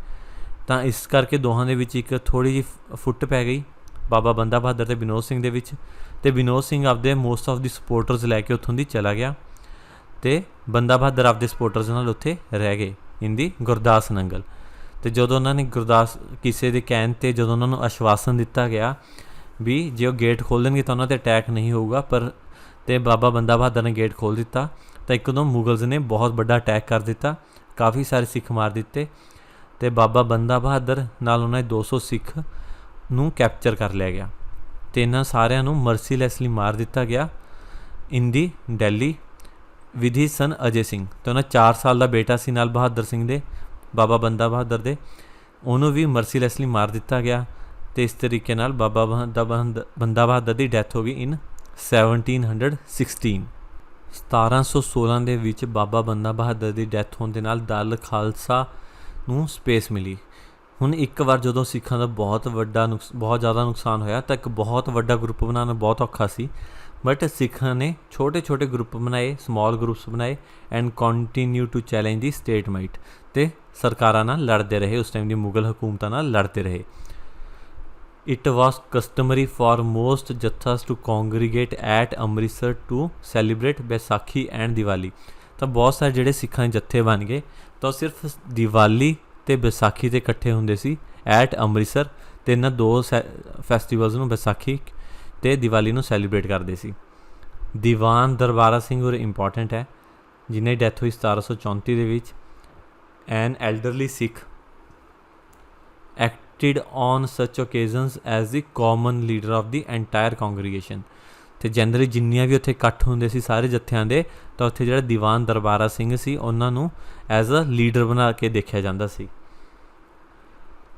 ਤਾਂ ਇਸ ਕਰਕੇ ਦੋਹਾਂ ਦੇ ਵਿੱਚ ਇੱਕ ਥੋੜ੍ਹੀ ਜਿਹੀ ਫੁੱਟ ਪੈ ਗਈ ਬਾਬਾ ਬੰਦਾ ਬਹਾਦਰ ਅਤੇ ਬਿਨੋਦ ਸਿੰਘ ਦੇ ਵਿੱਚ, ਅਤੇ ਬਿਨੋਦ ਸਿੰਘ ਆਪਦੇ ਮੋਸਟ ਆਫ ਦੀ ਸਪੋਰਟਰਸ ਲੈ ਕੇ ਉੱਥੋਂ ਦੀ ਚਲਾ ਗਿਆ, ਅਤੇ ਬੰਦਾ ਬਹਾਦਰ ਆਪਦੇ ਸਪੋਰਟਰਸ ਨਾਲ ਉੱਥੇ ਰਹਿ ਗਏ ਇਨ ਦੀ ਗੁਰਦਾਸ ਨੰਗਲ। ਅਤੇ ਜਦੋਂ ਉਹਨਾਂ ਨੇ ਕਿਸੇ ਦੇ ਕਹਿਣ 'ਤੇ ਜਦੋਂ ਉਹਨਾਂ ਨੂੰ ਆਸ਼ਵਾਸਨ ਦਿੱਤਾ ਗਿਆ ਵੀ ਜੇ ਉਹ ਗੇਟ ਖੋਲ੍ਹ ਦੇਣਗੇ ਤਾਂ ਉਹਨਾਂ 'ਤੇ ਅਟੈਕ ਨਹੀਂ ਹੋਊਗਾ, ਪਰ ਅਤੇ ਬਾਬਾ ਬੰਦਾ ਬਹਾਦਰ ਨੇ ਗੇਟ ਖੋਲ੍ਹ ਦਿੱਤਾ, ਤਾਂ ਇੱਕਦਮ ਮੁਗਲਸ ਨੇ ਬਹੁਤ ਵੱਡਾ ਅਟੈਕ ਕਰ ਦਿੱਤਾ, ਕਾਫੀ ਸਾਰੇ ਸਿੱਖ ਮਾਰ ਦਿੱਤੇ, ਅਤੇ ਬਾਬਾ ਬੰਦਾ ਬਹਾਦਰ ਨਾਲ ਉਹਨਾਂ ਦੇ 200 ਸਿੱਖ ਨੂੰ ਕੈਪਚਰ ਕਰ ਲਿਆ ਗਿਆ, ਅਤੇ ਇਹਨਾਂ ਸਾਰਿਆਂ ਨੂੰ ਮਰਸੀਲੈਸਲੀ ਮਾਰ ਦਿੱਤਾ ਗਿਆ ਇਨ ਦੀ ਦਿੱਲੀ ਵਿਦ ਹਿਜ਼ ਸਨ ਅਜੇ ਸਿੰਘ। ਅਤੇ ਉਹਨਾਂ 4 ਸਾਲ ਦਾ ਬੇਟਾ ਸੀ ਨਾਲ ਬਹਾਦਰ ਸਿੰਘ ਦੇ, ਬਾਬਾ ਬੰਦਾ ਬਹਾਦਰ ਦੇ, ਉਹਨੂੰ ਵੀ ਮਰਸੀਲੈਸਲੀ ਮਾਰ ਦਿੱਤਾ ਗਿਆ, ਅਤੇ ਇਸ ਤਰੀਕੇ ਨਾਲ ਬਾਬਾ ਬੰਦਾ ਬਹਾਦਰ ਦੀ ਡੈਥ ਹੋ ਗਈ ਇਨ 1716। 1716 ਦੇ ਵਿੱਚ ਬਾਬਾ ਬੰਦਾ ਬਹਾਦਰ ਦੀ ਡੈਥ ਹੋਣ ਦੇ ਨਾਲ ਦਲ ਖਾਲਸਾ ਨੂੰ ਸਪੇਸ ਮਿਲੀ। ਹੁਣ ਇੱਕ ਵਾਰ ਜਦੋਂ ਸਿੱਖਾਂ ਦਾ ਬਹੁਤ ਜ਼ਿਆਦਾ ਨੁਕਸਾਨ ਹੋਇਆ ਤਾਂ ਇੱਕ ਬਹੁਤ ਵੱਡਾ ਗਰੁੱਪ ਬਣਾਉਣਾ ਬਹੁਤ ਔਖਾ ਸੀ, बट सिखां ने छोटे छोटे ग्रुप बनाए, समॉल ग्रुप्स बनाए and continue to challenge the state might, तो सरकारां नाल लड़ते रहे, उस टाइम दी मुगल हुकूमतां नाल लड़ते रहे। It was customary for most jathas to congregate at Amritsar to celebrate Baisakhi and Diwali. तो बहुत सारे ਜਿਹੜੇ ਸਿੱਖਾਂ ਦੇ जत्थे बन गए तो सिर्फ दिवाली ਤੇ बैसाखी ਤੇ ਇਕੱਠੇ ਹੁੰਦੇ ਸੀ ਐਟ ਅੰਮ੍ਰਿਤਸਰ, ਤੇ ਇਹਨਾਂ ਦੋ ਫੈਸਟੀਵਲਸ ਨੂੰ बैसाखी ਤੇ ਦੀਵਾਲੀ ਨੂੰ ਸੈਲੀਬ੍ਰੇਟ ਕਰਦੇ ਸੀ। ਦੀਵਾਨ ਦਰਬਾਰਾ ਸਿੰਘ ਹੋਰ ਇੰਪੋਰਟੈਂਟ ਹੈ, ਜਿਨ੍ਹਾਂ ਦੀ ਡੈਥ ਹੋਈ 1734 ਦੇ ਵਿੱਚ। An elderly Sikh acted on such occasions as the common leader of the entire congregation। ਤੇ ਜਨਰਲੀ ਜਿੰਨੀਆਂ ਵੀ ਉੱਥੇ ਇਕੱਠ ਹੁੰਦੇ ਸੀ ਸਾਰੇ ਜੱਥਿਆਂ ਦੇ, ਤਾਂ ਉੱਥੇ ਜਿਹੜਾ ਦੀਵਾਨ ਦਰਬਾਰਾ ਸਿੰਘ ਸੀ ਉਹਨਾਂ ਨੂੰ ਐਜ਼ ਅ ਲੀਡਰ ਬਣਾ ਕੇ ਦੇਖਿਆ ਜਾਂਦਾ ਸੀ।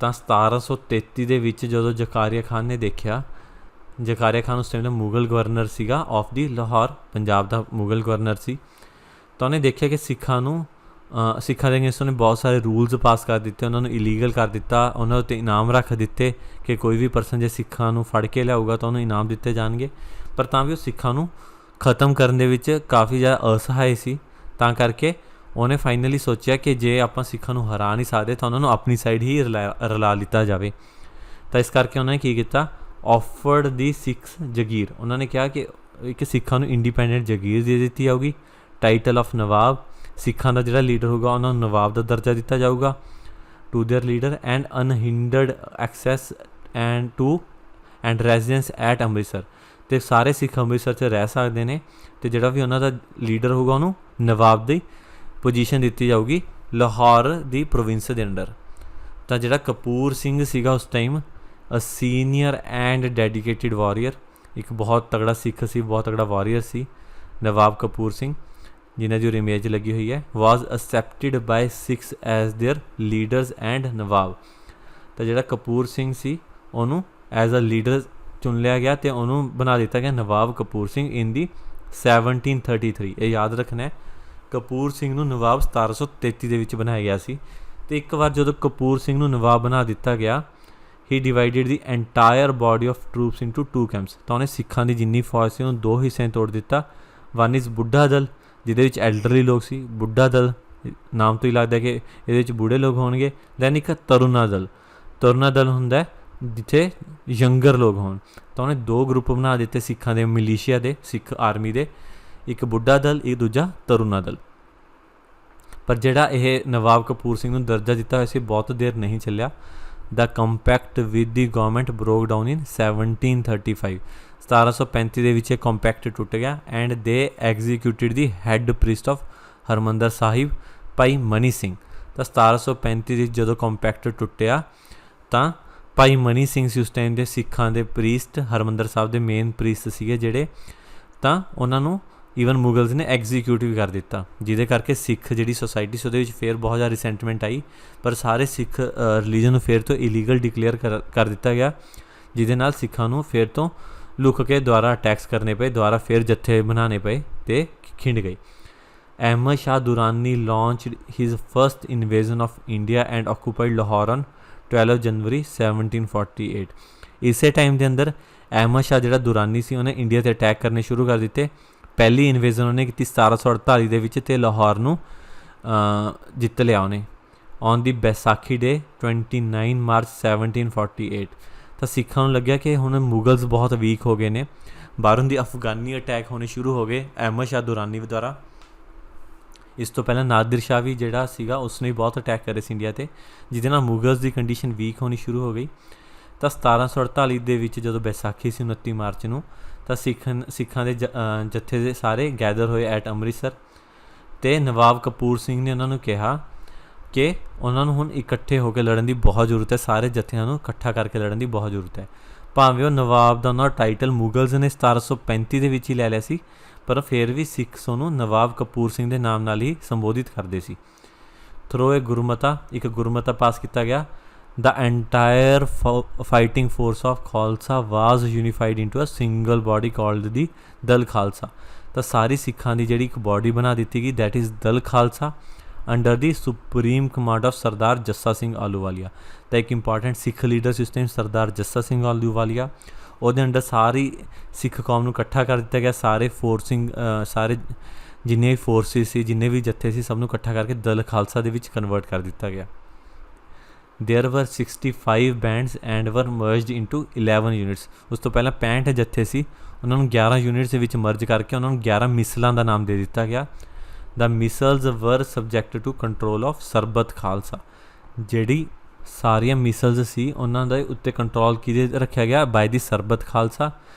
ਤਾਂ 1733 ਦੇ ਵਿੱਚ ਜਦੋਂ ਜ਼ਕਾਰੀਆ ਖਾਨ ਨੇ ਦੇਖਿਆ, ਜ਼ਕਾਰੀਆ ਖਾਨ ਉਸ ਟਾਈਮ ਦਾ ਮੁਗਲ ਗਵਰਨਰ ਸੀਗਾ ਆਫ ਦੀ ਲਾਹੌਰ, ਪੰਜਾਬ ਦਾ ਮੁਗਲ ਗਵਰਨਰ ਸੀ, ਤਾਂ ਉਹਨੇ ਦੇਖਿਆ ਕਿ ਸਿੱਖਾਂ ਦੇ ਅਗੇਂਸਟ ਉਹਨੇ ਬਹੁਤ ਸਾਰੇ ਰੂਲਸ ਪਾਸ ਕਰ ਦਿੱਤੇ, ਉਹਨਾਂ ਨੂੰ ਇਲੀਗਲ ਕਰ ਦਿੱਤਾ, ਉਹਨਾਂ ਉੱਤੇ ਇਨਾਮ ਰੱਖ ਦਿੱਤੇ ਕਿ ਕੋਈ ਵੀ ਪਰਸਨ ਜੇ ਸਿੱਖਾਂ ਨੂੰ ਫੜ ਕੇ ਲਿਆਊਗਾ ਤਾਂ ਉਹਨੂੰ ਇਨਾਮ ਦਿੱਤੇ ਜਾਣਗੇ। ਪਰ ਤਾਂ ਵੀ ਉਹ ਸਿੱਖਾਂ ਨੂੰ ਖ਼ਤਮ ਕਰਨ ਦੇ ਵਿੱਚ ਕਾਫੀ ਜ਼ਿਆਦਾ ਅਸਹਾਏ ਸੀ, ਤਾਂ ਕਰਕੇ ਉਹਨੇ ਫਾਈਨਲੀ ਸੋਚਿਆ ਕਿ ਜੇ ਆਪਾਂ ਸਿੱਖਾਂ ਨੂੰ ਹਰਾ ਨਹੀਂ ਸਕਦੇ ਤਾਂ ਉਹਨਾਂ ਨੂੰ ਆਪਣੀ ਸਾਈਡ ਹੀ ਰਲਾ ਲਿੱਤਾ ਜਾਵੇ। ਤਾਂ ਇਸ ਕਰਕੇ ਉਹਨਾਂ ਨੇ ਕੀ ਕੀਤਾ, ਆਫਰਡ ਦੀ ਸਿੱਖ ਜਗੀਰ, ਉਹਨਾਂ ਨੇ ਕਿਹਾ ਕਿ ਇੱਕ ਸਿੱਖਾਂ ਨੂੰ ਇੰਡੀਪੈਂਡੈਂਟ ਜਗੀਰ ਦੇ ਦਿੱਤੀ ਜਾਊਗੀ, ਟਾਈਟਲ ਆਫ ਨਵਾਬ, ਸਿੱਖਾਂ ਦਾ ਜਿਹੜਾ ਲੀਡਰ ਹੋਊਗਾ ਉਹਨਾਂ ਨੂੰ ਨਵਾਬ ਦਾ ਦਰਜਾ ਦਿੱਤਾ ਜਾਊਗਾ to their leader, and unhindered access and residence at Amritsar, ਅਤੇ ਸਾਰੇ ਸਿੱਖ ਅੰਮ੍ਰਿਤਸਰ 'ਚ ਰਹਿ ਸਕਦੇ ਨੇ, ਅਤੇ ਜਿਹੜਾ ਵੀ ਉਹਨਾਂ ਦਾ ਲੀਡਰ ਹੋਊਗਾ ਉਹਨੂੰ ਨਵਾਬ ਦੀ ਪੋਜੀਸ਼ਨ ਦਿੱਤੀ ਜਾਊਗੀ ਲਾਹੌਰ ਦੀ ਪ੍ਰੋਵਿੰਸ ਦੇ ਅੰਡਰ। ਤਾਂ ਜਿਹੜਾ ਕਪੂਰ ਸਿੰਘ ਸੀਗਾ ਉਸ time a senior and dedicated warrior, ਇੱਕ ਬਹੁਤ ਤਗੜਾ ਸਿੱਖ ਸੀ, ਬਹੁਤ ਤਗੜਾ ਵਾਰੀਅਰ ਸੀ ਨਵਾਬ ਕਪੂਰ ਸਿੰਘ, ਜਿਨ੍ਹਾਂ ਦੀ ਇਮੇਜ ਲੱਗੀ ਹੋਈ ਹੈ, was accepted by Sikhs as their leaders and Nawab. ਤਾਂ ਜਿਹੜਾ ਕਪੂਰ ਸਿੰਘ ਸੀ ਉਹਨੂੰ ਐਜ਼ ਅ ਲੀਡਰ ਚੁਣ ਲਿਆ ਗਿਆ ਅਤੇ ਉਹਨੂੰ ਬਣਾ ਦਿੱਤਾ ਗਿਆ ਨਵਾਬ ਕਪੂਰ ਸਿੰਘ ਇਨ ਦੀ 1733। ਇਹ ਯਾਦ ਰੱਖਣਾ, ਕਪੂਰ ਸਿੰਘ ਨੂੰ ਨਵਾਬ 1733 ਦੇ ਵਿੱਚ ਬਣਾਇਆ ਗਿਆ ਸੀ। ਅਤੇ ਇੱਕ ਵਾਰ ਜਦੋਂ ਕਪੂਰ ਸਿੰਘ ਨੂੰ ਨਵਾਬ ਬਣਾ ਦਿੱਤਾ ਗਿਆ, ਹੀ divided the entire body of troops into 2 campus. ਤਾਂ ਉਹਨੇ ਸਿੱਖਾਂ ਦੀ ਜਿੰਨੀ ਫੌਜ ਸੀ ਉਹਨੂੰ 2 ਹਿੱਸਿਆਂ ਤੋੜ ਦਿੱਤਾ। ਵਨ ਇਜ਼ ਬੁੱਢਾ ਦਲ, ਜਿਹਦੇ ਵਿੱਚ ਐਲਡਰਲੀ ਲੋਕ ਸੀ, ਬੁੱਢਾ ਦਲ ਨਾਮ ਤੋਂ ਹੀ ਲੱਗਦਾ ਕਿ ਇਹਦੇ ਵਿੱਚ ਬੁੱਢੇ ਲੋਕ ਹੋਣਗੇ। ਦੈਨ ਇੱਕ ਤਰੁਣਾ ਦਲ, ਤਰੁਣਾ ਦਲ ਹੁੰਦਾ ਜਿੱਥੇ ਯੰਗਰ ਲੋਕ ਹੋਣ। ਤਾਂ ਉਹਨੇ 2 ਗਰੁੱਪ ਬਣਾ ਦਿੱਤੇ ਸਿੱਖਾਂ ਦੇ, ਮਿਲੀਸ਼ੀਆ ਦੇ, ਸਿੱਖ ਆਰਮੀ ਦੇ, ਇੱਕ ਬੁੱਢਾ ਦਲ, ਇੱਕ ਦੂਜਾ ਤਰੁਣਾ ਦਲ। ਪਰ ਜਿਹੜਾ ਇਹ ਨਵਾਬ ਕਪੂਰ ਸਿੰਘ ਨੂੰ ਦਰਜਾ ਦਿੱਤਾ ਹੋਇਆ ਸੀ ਬਹੁਤ ਦੇਰ ਨਹੀਂ ਚੱਲਿਆ। The compact with the government broke down in 1735। 1735 ਦੇ ਵਿੱਚ ਇਹ ਕੰਪੈਕਟ ਟੁੱਟ ਗਿਆ ਐਂਡ ਦੇ ਐਗਜ਼ੀਕਿਊਟਿਡ ਦੀ ਹੈੱਡ ਪ੍ਰੀਸਟ ਆਫ ਹਰਿਮੰਦਰ ਸਾਹਿਬ ਭਾਈ ਮਨੀ ਸਿੰਘ। ਤਾਂ 1735 ਵਿੱਚ ਜਦੋਂ ਕੰਪੈਕਟ ਟੁੱਟਿਆ ਤਾਂ ਭਾਈ ਮਨੀ ਸਿੰਘ ਸੀ ਉਸ ਟਾਈਮ ਦੇ ਸਿੱਖਾਂ ਦੇ ਪ੍ਰੀਸਟ, ਹਰਿਮੰਦਰ ਸਾਹਿਬ ਦੇ ਮੇਨ ਪ੍ਰੀਸਟ ਸੀਗੇ ਜਿਹੜੇ, ਤਾਂ ਉਹਨਾਂ ਨੂੰ ਈਵਨ ਮੁਗਲਸ ਨੇ ਐਗਜ਼ੀਕਿਊਟ ਵੀ ਕਰ ਦਿੱਤਾ, ਜਿਹਦੇ ਕਰਕੇ ਸਿੱਖ ਜਿਹੜੀ ਸੋਸਾਇਟੀ ਸੀ ਉਹਦੇ ਵਿੱਚ ਫਿਰ ਬਹੁਤ ਜ਼ਿਆਦਾ ਰਿਸੈਂਟਮੈਂਟ ਆਈ। ਪਰ ਸਾਰੇ ਸਿੱਖ ਰਿਲੀਜਨ ਨੂੰ ਫਿਰ ਤੋਂ ਇਲੀਗਲ ਡਿਕਲੇਅਰ ਕਰ ਦਿੱਤਾ ਗਿਆ, ਜਿਹਦੇ ਨਾਲ ਸਿੱਖਾਂ ਨੂੰ ਫਿਰ ਤੋਂ ਲੁੱਕ ਕੇ ਦੁਬਾਰਾ ਅਟੈਕਸ ਕਰਨੇ ਪਏ, ਦੁਬਾਰਾ ਫਿਰ ਜੱਥੇ ਬਣਾਉਣੇ ਪਏ ਅਤੇ ਖਿੰਡ ਗਏ। Ahmad Shah Durrani launched his first invasion of India and occupied Lahore on 12 January 1748। ਇਸੇ ਟਾਈਮ ਦੇ ਅੰਦਰ ਅਹਿਮਦ ਸ਼ਾਹ ਜਿਹੜਾ ਦੁਰਾਨੀ ਸੀ ਉਹਨੇ ਇੰਡੀਆ 'ਤੇ ਅਟੈਕ ਕਰਨੇ ਸ਼ੁਰੂ ਕਰ ਦਿੱਤੇ। ਪਹਿਲੀ ਇਨਵੇਜ਼ਨ ਉਹਨੇ ਕੀਤੀ 1748 ਦੇ ਵਿੱਚ ਅਤੇ ਲਾਹੌਰ ਨੂੰ ਜਿੱਤ ਲਿਆ ਉਹਨੇ on the Baisakhi day 29 March 1748। ਤਾਂ ਸਿੱਖਾਂ ਨੂੰ ਲੱਗਿਆ ਕਿ ਹੁਣ ਮੁਗਲਸ ਬਹੁਤ ਵੀਕ ਹੋ ਗਏ ਨੇ, ਬਾਹਰੋਂ ਦੀ ਅਫਗਾਨੀ ਅਟੈਕ ਹੋਣੇ ਸ਼ੁਰੂ ਹੋ ਗਏ ਅਹਿਮਦ ਸ਼ਾਹ ਦੁਰਾਨੀ ਦੁਆਰਾ। ਇਸ ਤੋਂ ਪਹਿਲਾਂ ਨਾਦਰ ਸ਼ਾਹ ਵੀ ਜਿਹੜਾ ਸੀਗਾ ਉਸਨੇ ਵੀ ਬਹੁਤ ਅਟੈਕ ਕਰੇ ਸੀ ਇੰਡੀਆ 'ਤੇ, ਜਿਹਦੇ ਨਾਲ ਮੁਗਲਸ ਦੀ ਕੰਡੀਸ਼ਨ ਵੀਕ ਹੋਣੀ ਸ਼ੁਰੂ ਹੋ ਗਈ। ਤਾਂ 1748 ਦੇ ਵਿੱਚ ਜਦੋਂ ਬੈਸਾਖੀ ਸੀ 29 ਮਾਰਚ ਨੂੰ, ਤਾਂ ਸਿੱਖਾਂ ਦੇ ਜੱਥੇ ਦੇ ਸਾਰੇ ਗੈਦਰ ਹੋਏ ਐਟ ਅੰਮ੍ਰਿਤਸਰ, ਅਤੇ ਨਵਾਬ ਕਪੂਰ ਸਿੰਘ ਨੇ ਉਹਨਾਂ ਨੂੰ ਕਿਹਾ ਕਿ ਉਹਨਾਂ ਨੂੰ ਹੁਣ ਇਕੱਠੇ ਹੋ ਕੇ ਲੜਨ ਦੀ ਬਹੁਤ ਜ਼ਰੂਰਤ ਹੈ, ਸਾਰੇ ਜੱਥਿਆਂ ਨੂੰ ਇਕੱਠਾ ਕਰਕੇ ਲੜਨ ਦੀ ਬਹੁਤ ਜ਼ਰੂਰਤ ਹੈ। ਭਾਵੇਂ ਉਹ ਨਵਾਬ ਦਾ ਉਹਨਾਂ ਦਾ ਟਾਈਟਲ ਮੁਗਲਸ ਨੇ 1735 ਦੇ ਵਿੱਚ ਹੀ ਲੈ ਲਿਆ ਸੀ, ਪਰ ਫਿਰ ਵੀ ਸਿੱਖਸ ਉਹਨੂੰ ਨਵਾਬ ਕਪੂਰ ਸਿੰਘ ਦੇ ਨਾਮ ਨਾਲ ਹੀ ਸੰਬੋਧਿਤ ਕਰਦੇ ਸੀ। ਥਰੂ ਇਹ ਗੁਰਮਤਾ, ਇੱਕ ਗੁਰਮਤਾ ਪਾਸ ਕੀਤਾ ਗਿਆ। The entire fighting force of Khalsa was unified into a single body called the Dal Khalsa। ਤਾਂ ਸਾਰੀ ਸਿੱਖਾਂ ਦੀ ਜਿਹੜੀ ਇੱਕ ਬੋਡੀ ਬਣਾ ਦਿੱਤੀ ਗਈ, that is Dal Khalsa, under the supreme command of Sardar Jassa Singh Ahluwalia. ਤਾਂ ਇੱਕ ਇੰਪੋਰਟੈਂਟ ਸਿੱਖ ਲੀਡਰ ਸੀ ਉਸ ਟਾਈਮ ਸਰਦਾਰ ਜੱਸਾ ਸਿੰਘ ਆਹਲੂਵਾਲੀਆ। ਉਹਦੇ ਅੰਡਰ ਸਾਰੀ ਸਿੱਖ ਕੌਮ ਨੂੰ ਇਕੱਠਾ ਕਰ ਦਿੱਤਾ ਗਿਆ। ਸਾਰੇ ਸਾਰੇ ਜਿੰਨੇ ਵੀ ਫੋਰਸਿਸ ਸੀ, ਜਿੰਨੇ ਵੀ ਜੱਥੇ ਸੀ, ਸਭ ਨੂੰ ਇਕੱਠਾ ਕਰਕੇ ਦਲ ਖਾਲਸਾ ਦੇ ਵਿੱਚ ਕਨਵਰਟ ਕਰ ਦਿੱਤਾ ਗਿਆ। There were 65 bands and were merged into 11 units. उस तो पहला 65 जत्थे सी, उन्होंने 11 यूनिट्स ਦੇ ਵਿੱਚ ਮਰਜ ਕਰਕੇ ਉਹਨਾਂ ਨੂੰ 11 ਮਿਸਲਾਂ ਦਾ ਨਾਮ ਦੇ ਦਿੱਤਾ ਗਿਆ। The misls were subject to control of Sarbat Khalsa. ਜਿਹੜੀ ਸਾਰੀਆਂ ਮਿਸਲਸ ਸੀ ਉਹਨਾਂ ਦੇ ਉੱਤੇ ਕੰਟਰੋਲ ਕਿਹਦੇ ਰੱਖਿਆ ਗਿਆ? ਬਾਈ ਦੀ ਸਰਬਤ ਖਾਲਸਾ।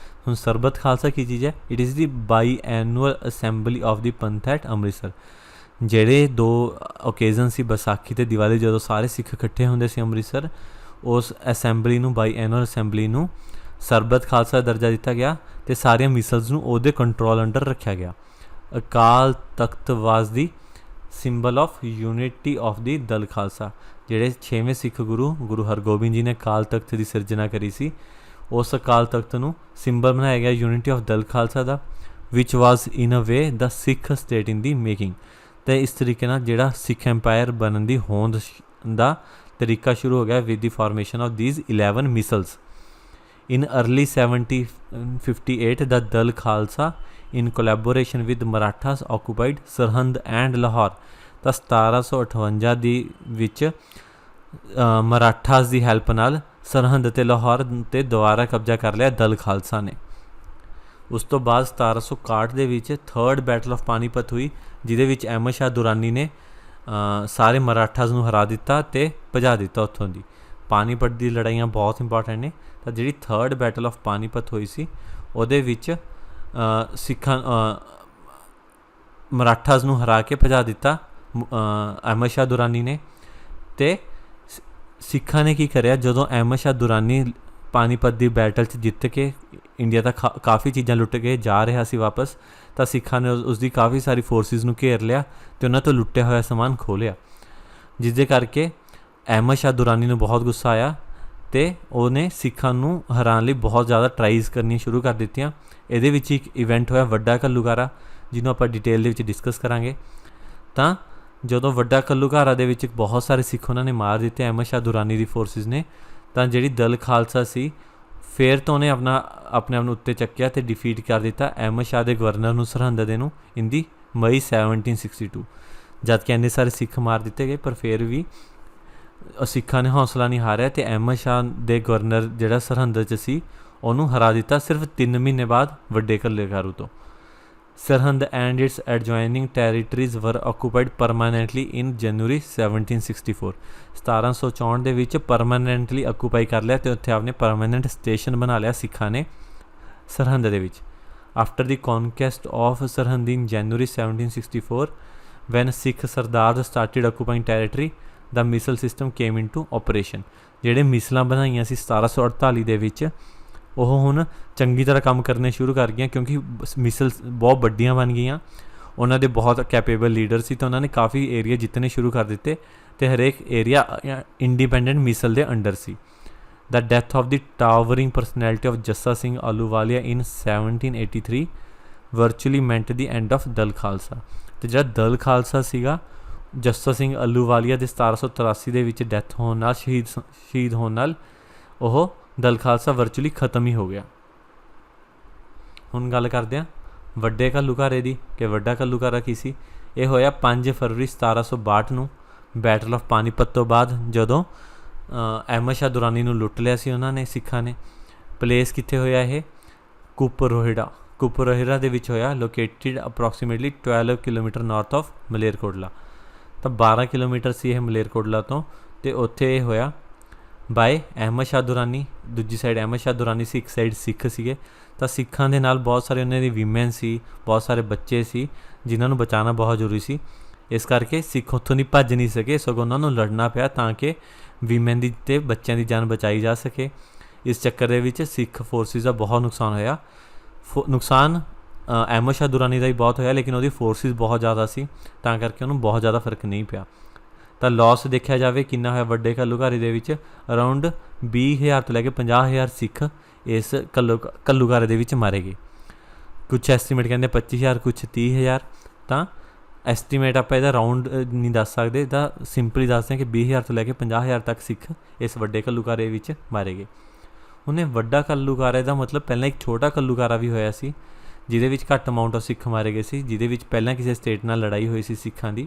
ਹੁਣ ਸਰਬਤ ਖਾਲਸਾ ਕੀ ਚੀਜ਼ ਹੈ? It is the biannual assembly of the Panth at Amritsar. ਜਿਹੜੇ 2 ਓਕੇਜ਼ਨ ਸੀ, ਵਿਸਾਖੀ ਅਤੇ ਦੀਵਾਲੀ, ਜਦੋਂ ਸਾਰੇ ਸਿੱਖ ਇਕੱਠੇ ਹੁੰਦੇ ਸੀ ਅੰਮ੍ਰਿਤਸਰ, ਉਸ ਅਸੈਂਬਲੀ ਨੂੰ, ਬਾਈ ਐਨੂਅਲ ਅਸੈਂਬਲੀ ਨੂੰ ਸਰਬਤ ਖਾਲਸਾ ਦਾ ਦਰਜਾ ਦਿੱਤਾ ਗਿਆ ਅਤੇ ਸਾਰੀਆਂ ਮਿਸਲਸ ਨੂੰ ਉਹਦੇ ਕੰਟਰੋਲ ਅੰਡਰ ਰੱਖਿਆ ਗਿਆ। ਅਕਾਲ ਤਖਤ ਵਾਜ਼ ਦੀ ਸਿੰਬਲ ਆਫ ਯੂਨਿਟੀ ਆਫ ਦੀ ਦਲ ਖਾਲਸਾ। ਜਿਹੜੇ 6ਵੇਂ ਸਿੱਖ ਗੁਰੂ ਹਰਗੋਬਿੰਦ ਜੀ ਨੇ ਅਕਾਲ ਤਖਤ ਦੀ ਸਿਰਜਣਾ ਕਰੀ ਸੀ, ਉਸ ਅਕਾਲ ਤਖਤ ਨੂੰ ਸਿੰਬਲ ਬਣਾਇਆ ਗਿਆ ਯੂਨਿਟੀ ਆਫ ਦਲ ਖਾਲਸਾ ਦਾ, which was in a way the Sikh state in the making. ਅਤੇ ਇਸ ਤਰੀਕੇ ਨਾਲ ਜਿਹੜਾ ਸਿੱਖ ਐਮਪਾਇਰ ਬਣਨ ਦੀ ਹੋਂਦ ਦਾ ਤਰੀਕਾ ਸ਼ੁਰੂ ਹੋ ਗਿਆ with the formation of these 11 misls. In early 1758 the Dal Khalsa in collaboration with Marathas occupied Sirhind and Lahore. ਤਾਂ 1758 ਦੀ ਵਿੱਚ ਮਰਾਠਾਸ ਦੀ ਹੈਲਪ ਨਾਲ ਸਰਹੰਦ ਅਤੇ ਲਾਹੌਰ 'ਤੇ ਦੁਬਾਰਾ ਕਬਜ਼ਾ ਕਰ ਲਿਆ ਦਲ ਖਾਲਸਾ ਨੇ। ਉਸ ਤੋਂ ਬਾਅਦ 1761 ਦੇ ਵਿੱਚ 3rd ਬੈਟਲ ਆਫ ਪਾਨੀਪਤ ਹੋਈ, ਜਿਹਦੇ ਵਿੱਚ ਅਹਿਮਦ ਸ਼ਾਹ ਦੁਰਾਨੀ ਨੇ ਸਾਰੇ ਮਰਾਠਾਸ ਨੂੰ ਹਰਾ ਦਿੱਤਾ ਅਤੇ ਭਜਾ ਦਿੱਤਾ ਉੱਥੋਂ ਦੀ। ਪਾਨੀਪਤ ਦੀ ਲੜਾਈਆਂ ਬਹੁਤ ਇੰਪੋਰਟੈਂਟ ਨੇ। ਤਾਂ ਜਿਹੜੀ 3rd ਬੈਟਲ ਆਫ ਪਾਨੀਪਤ ਹੋਈ ਸੀ, ਉਹਦੇ ਵਿੱਚ ਮਰਾਠਾਸ ਨੂੰ ਹਰਾ ਕੇ ਭਜਾ ਦਿੱਤਾ ਅਹਿਮਦ ਸ਼ਾਹ ਦੁਰਾਨੀ ਨੇ। ਅਤੇ ਸਿੱਖਾਂ ਨੇ ਕੀ ਕਰਿਆ, ਜਦੋਂ ਅਹਿਮਦ ਸ਼ਾਹ ਦੁਰਾਨੀ ਪਾਨੀਪਤ ਦੀ ਬੈਟਲ 'ਚ ਜਿੱਤ ਕੇ ਇੰਡੀਆ ਦਾ ਕਾਫੀ ਚੀਜ਼ਾਂ ਲੁੱਟ ਕੇ ਜਾ ਰਿਹਾ ਸੀ ਵਾਪਸ, ਤਾਂ ਸਿੱਖਾਂ ਨੇ ਉਸਦੀ ਕਾਫੀ ਸਾਰੀ ਫੋਰਸਿਸ ਨੂੰ ਘੇਰ ਲਿਆ ਅਤੇ ਉਹਨਾਂ ਤੋਂ ਲੁੱਟਿਆ ਹੋਇਆ ਸਮਾਨ ਖੋਹ ਲਿਆ, ਜਿਸ ਦੇ ਕਰਕੇ ਅਹਿਮਦ ਸ਼ਾਹ ਦੁਰਾਨੀ ਨੂੰ ਬਹੁਤ ਗੁੱਸਾ ਆਇਆ ਅਤੇ ਉਹਨੇ ਸਿੱਖਾਂ ਨੂੰ ਹਰਾਉਣ ਲਈ ਬਹੁਤ ਜ਼ਿਆਦਾ ਟਰਾਈਜ਼ ਕਰਨੀਆਂ ਸ਼ੁਰੂ ਕਰ ਦਿੱਤੀਆਂ। ਇਹਦੇ ਵਿੱਚ ਇੱਕ ਇਵੈਂਟ ਹੋਇਆ ਵੱਡਾ ਘੱਲੂਘਾਰਾ, ਜਿਹਨੂੰ ਆਪਾਂ ਡਿਟੇਲ ਦੇ ਵਿੱਚ ਡਿਸਕਸ ਕਰਾਂਗੇ। ਤਾਂ ਜਦੋਂ ਵੱਡਾ ਘੱਲੂਘਾਰਾ ਦੇ ਵਿੱਚ ਬਹੁਤ ਸਾਰੇ ਸਿੱਖ ਉਹਨਾਂ ਨੇ ਮਾਰ ਦਿੱਤੇ ਅਹਿਮਦ ਸ਼ਾਹ ਦੁਰਾਨੀ ਦੀ ਫੋਰਸਿਸ ਨੇ, ਤਾਂ ਜਿਹੜੀ ਦਲ ਖਾਲਸਾ ਸੀ ਫਿਰ ਤੋਂ ਉਹਨੇ ਆਪਣੇ ਆਪ ਨੂੰ ਉੱਤੇ ਚੱਕਿਆ ਅਤੇ ਡਿਫੀਟ ਕਰ ਦਿੱਤਾ ਅਹਿਮਦ ਸ਼ਾਹ ਦੇ ਗਵਰਨਰ ਨੂੰ, ਸਰਹੰਦ ਦੇ ਨੂੰ, ਇਨ ਦੀ ਮਈ 1762। ਜਦ ਕਿ ਇੰਨੇ ਸਾਰੇ ਸਿੱਖ ਮਾਰ ਦਿੱਤੇ ਗਏ, ਪਰ ਫਿਰ ਵੀ ਸਿੱਖਾਂ ਨੇ ਹੌਸਲਾ ਨਹੀਂ ਹਾਰਿਆ ਅਤੇ ਅਹਿਮਦ ਸ਼ਾਹ ਦੇ ਗਵਰਨਰ ਜਿਹੜਾ ਸਰਹੰਦ 'ਚ ਸੀ, ਉਹਨੂੰ ਹਰਾ ਦਿੱਤਾ ਸਿਰਫ 3 ਮਹੀਨੇ ਬਾਅਦ ਵੱਡੇ ਘੱਲੂਘਾਰੇ ਤੋਂ। Sirhind and it's adjoining territories ਵਰ ਆਕੂਪਾਈਡ ਪਰਮਾਨੈਂਟਲੀ ਇਨ ਜਨਵਰੀ 1764। 1764 ਦੇ ਵਿੱਚ ਪਰਮਾਨੈਂਟਲੀ ਆਕੂਪਾਈ ਕਰ ਲਿਆ ਅਤੇ ਉੱਥੇ ਆਪਣੇ ਪਰਮਾਨੈਂਟ ਸਟੇਸ਼ਨ ਬਣਾ ਲਿਆ ਸਿੱਖਾਂ ਨੇ ਸਰਹੰਦ ਦੇ ਵਿੱਚ। After the conquest of Sirhind in January 1764 when Sikh sardars started occupying territory the misl system came into operation. ਜਿਹੜੇ ਮਿਸਲਾਂ ਬਣਾਈਆਂ ਸੀ 1748 ਦੇ ਵਿੱਚ, ਉਹ ਹੁਣ ਚੰਗੀ ਤਰ੍ਹਾਂ ਕੰਮ ਕਰਨੇ ਸ਼ੁਰੂ ਕਰ ਗਈਆਂ, ਕਿਉਂਕਿ ਮਿਸਲਸ ਬਹੁਤ ਵੱਡੀਆਂ ਬਣ ਗਈਆਂ। ਉਹਨਾਂ ਦੇ ਬਹੁਤ ਕੈਪੇਬਲ ਲੀਡਰ ਸੀ, ਤਾਂ ਉਹਨਾਂ ਨੇ ਕਾਫੀ ਏਰੀਆ ਜਿੱਤਣੇ ਸ਼ੁਰੂ ਕਰ ਦਿੱਤੇ ਅਤੇ ਹਰੇਕ ਏਰੀਆ ਇੰਡੀਪੈਂਡੈਂਟ ਮਿਸਲ ਦੇ ਅੰਡਰ ਸੀ। The death of the towering personality of Jassa Singh Ahluwalia in 1783 virtually meant the end of Dal Khalsa. ਅਤੇ ਜਿਹੜਾ ਦਲ ਖਾਲਸਾ ਸੀਗਾ, ਜੱਸਾ ਸਿੰਘ ਆਹਲੂਵਾਲੀਆ ਦੇ 1783 ਦੇ ਵਿੱਚ ਡੈਥ ਹੋਣ ਨਾਲ, ਸ਼ਹੀਦ ਹੋਣ ਨਾਲ, ਉਹ ਦਲ ਖਾਲਸਾ ਵਰਚੁਅਲੀ ਖਤਮ ਹੀ ਹੋ ਗਿਆ। ਹੁਣ ਗੱਲ ਕਰਦੇ ਹਾਂ ਵੱਡੇ ਘੱਲੂਘਾਰੇ ਦੀ, ਕਿ ਵੱਡਾ ਘੱਲੂਘਾਰਾ ਕੀ ਸੀ। ਇਹ ਹੋਇਆ 5 ਫਰਵਰੀ 1762 ਨੂੰ, ਬੈਟਲ ਆਫ ਪਾਨੀਪਤ ਤੋਂ ਬਾਅਦ, ਜਦੋਂ ਅਹਿਮਦ ਸ਼ਾਹ ਦੁਰਾਨੀ ਨੂੰ ਲੁੱਟ ਲਿਆ ਸੀ ਉਹਨਾਂ ਨੇ, ਸਿੱਖਾਂ ਨੇ। ਪਲੇਸ ਕਿੱਥੇ ਹੋਇਆ ਇਹ? ਕੁਪਰੋਹਿੜਾ। ਕੁਪਰੋਹਿੜਾ ਦੇ ਵਿੱਚ ਹੋਇਆ, ਲੋਕੇਟਿਡ approximately 12 kilometre north of Malerkotla. ਤਾਂ 12 ਕਿਲੋਮੀਟਰ ਸੀ ਇਹ ਮਲੇਰਕੋਟਲਾ ਤੋਂ, ਅਤੇ ਉੱਥੇ ਇਹ ਹੋਇਆ ਬਾਏ ਅਹਿਮਦ ਸ਼ਾਹ ਦੁਰਾਨੀ। ਦੂਜੀ ਸਾਈਡ ਅਹਿਮਦ ਸ਼ਾਹ ਦੁਰਾਨੀ ਸੀ, ਇੱਕ ਸਾਈਡ ਸਿੱਖ ਸੀਗੇ। ਤਾਂ ਸਿੱਖਾਂ ਦੇ ਨਾਲ ਬਹੁਤ ਸਾਰੇ ਉਹਨਾਂ ਦੀ ਵੀਮੈਨ ਸੀ, ਬਹੁਤ ਸਾਰੇ ਬੱਚੇ ਸੀ, ਜਿਨ੍ਹਾਂ ਨੂੰ ਬਚਾਉਣਾ ਬਹੁਤ ਜ਼ਰੂਰੀ ਸੀ। ਇਸ ਕਰਕੇ ਸਿੱਖ ਉੱਥੋਂ ਦੀ ਭੱਜ ਨਹੀਂ ਸਕੇ, ਸਗੋਂ ਉਹਨਾਂ ਨੂੰ ਲੜਨਾ ਪਿਆ ਤਾਂ ਕਿ ਵੀਮੈਨ ਦੀ ਅਤੇ ਬੱਚਿਆਂ ਦੀ ਜਾਨ ਬਚਾਈ ਜਾ ਸਕੇ। ਇਸ ਚੱਕਰ ਦੇ ਵਿੱਚ ਸਿੱਖ ਫੋਰਸਿਸ ਦਾ ਬਹੁਤ ਨੁਕਸਾਨ ਹੋਇਆ। ਨੁਕਸਾਨ ਅਹਿਮਦ ਸ਼ਾਹ ਦੁਰਾਨੀ ਦਾ ਵੀ ਬਹੁਤ ਹੋਇਆ, ਲੇਕਿਨ ਉਹਦੀ ਫੋਰਸਿਸ ਬਹੁਤ ਜ਼ਿਆਦਾ ਸੀ, ਤਾਂ ਕਰਕੇ ਉਹਨੂੰ ਬਹੁਤ ਜ਼ਿਆਦਾ ਫਰਕ ਨਹੀਂ ਪਿਆ। ਤਾਂ ਲੋਸ ਦੇਖਿਆ ਜਾਵੇ ਕਿੰਨਾ ਹੋਇਆ ਵੱਡੇ ਘੱਲੂਘਾਰੇ ਦੇ ਵਿੱਚ, ਅਰਾਊਂਡ 20,000 ਤੋਂ ਲੈ ਕੇ 50,000 ਸਿੱਖ ਇਸ ਘੱਲੂਘਾਰੇ ਦੇ ਵਿੱਚ ਮਾਰੇ ਗਏ। ਕੁਛ ਐਸਟੀਮੇਟ ਕਹਿੰਦੇ 25,000, ਕੁਛ 30,000। ਤਾਂ ਐਸਟੀਮੇਟ ਆਪਾਂ ਇਹਦਾ ਰਾਊਂਡ ਨਹੀਂ ਦੱਸ ਸਕਦੇ, ਤਾਂ ਸਿੰਪਲੀ ਦੱਸਦੇ ਹਾਂ ਕਿ 20,000 ਤੋਂ ਲੈ ਕੇ 50,000 ਤੱਕ ਸਿੱਖ ਇਸ ਵੱਡੇ ਘੱਲੂਘਾਰੇ ਵਿੱਚ ਮਾਰੇ ਗਏ। ਹੁਣ ਇਹ ਵੱਡਾ ਘੱਲੂਘਾਰਾ ਦਾ ਮਤਲਬ ਪਹਿਲਾਂ ਇੱਕ ਛੋਟਾ ਘੱਲੂਘਾਰਾ ਵੀ ਹੋਇਆ ਸੀ ਜਿਹਦੇ ਵਿੱਚ ਘੱਟ ਅਮਾਊਂਟ ਆਫ ਸਿੱਖ ਮਾਰੇ ਗਏ ਸੀ, ਜਿਹਦੇ ਵਿੱਚ ਪਹਿਲਾਂ ਕਿਸੇ ਸਟੇਟ ਨਾਲ ਲੜਾਈ ਹੋਈ ਸੀ ਸਿੱਖਾਂ ਦੀ।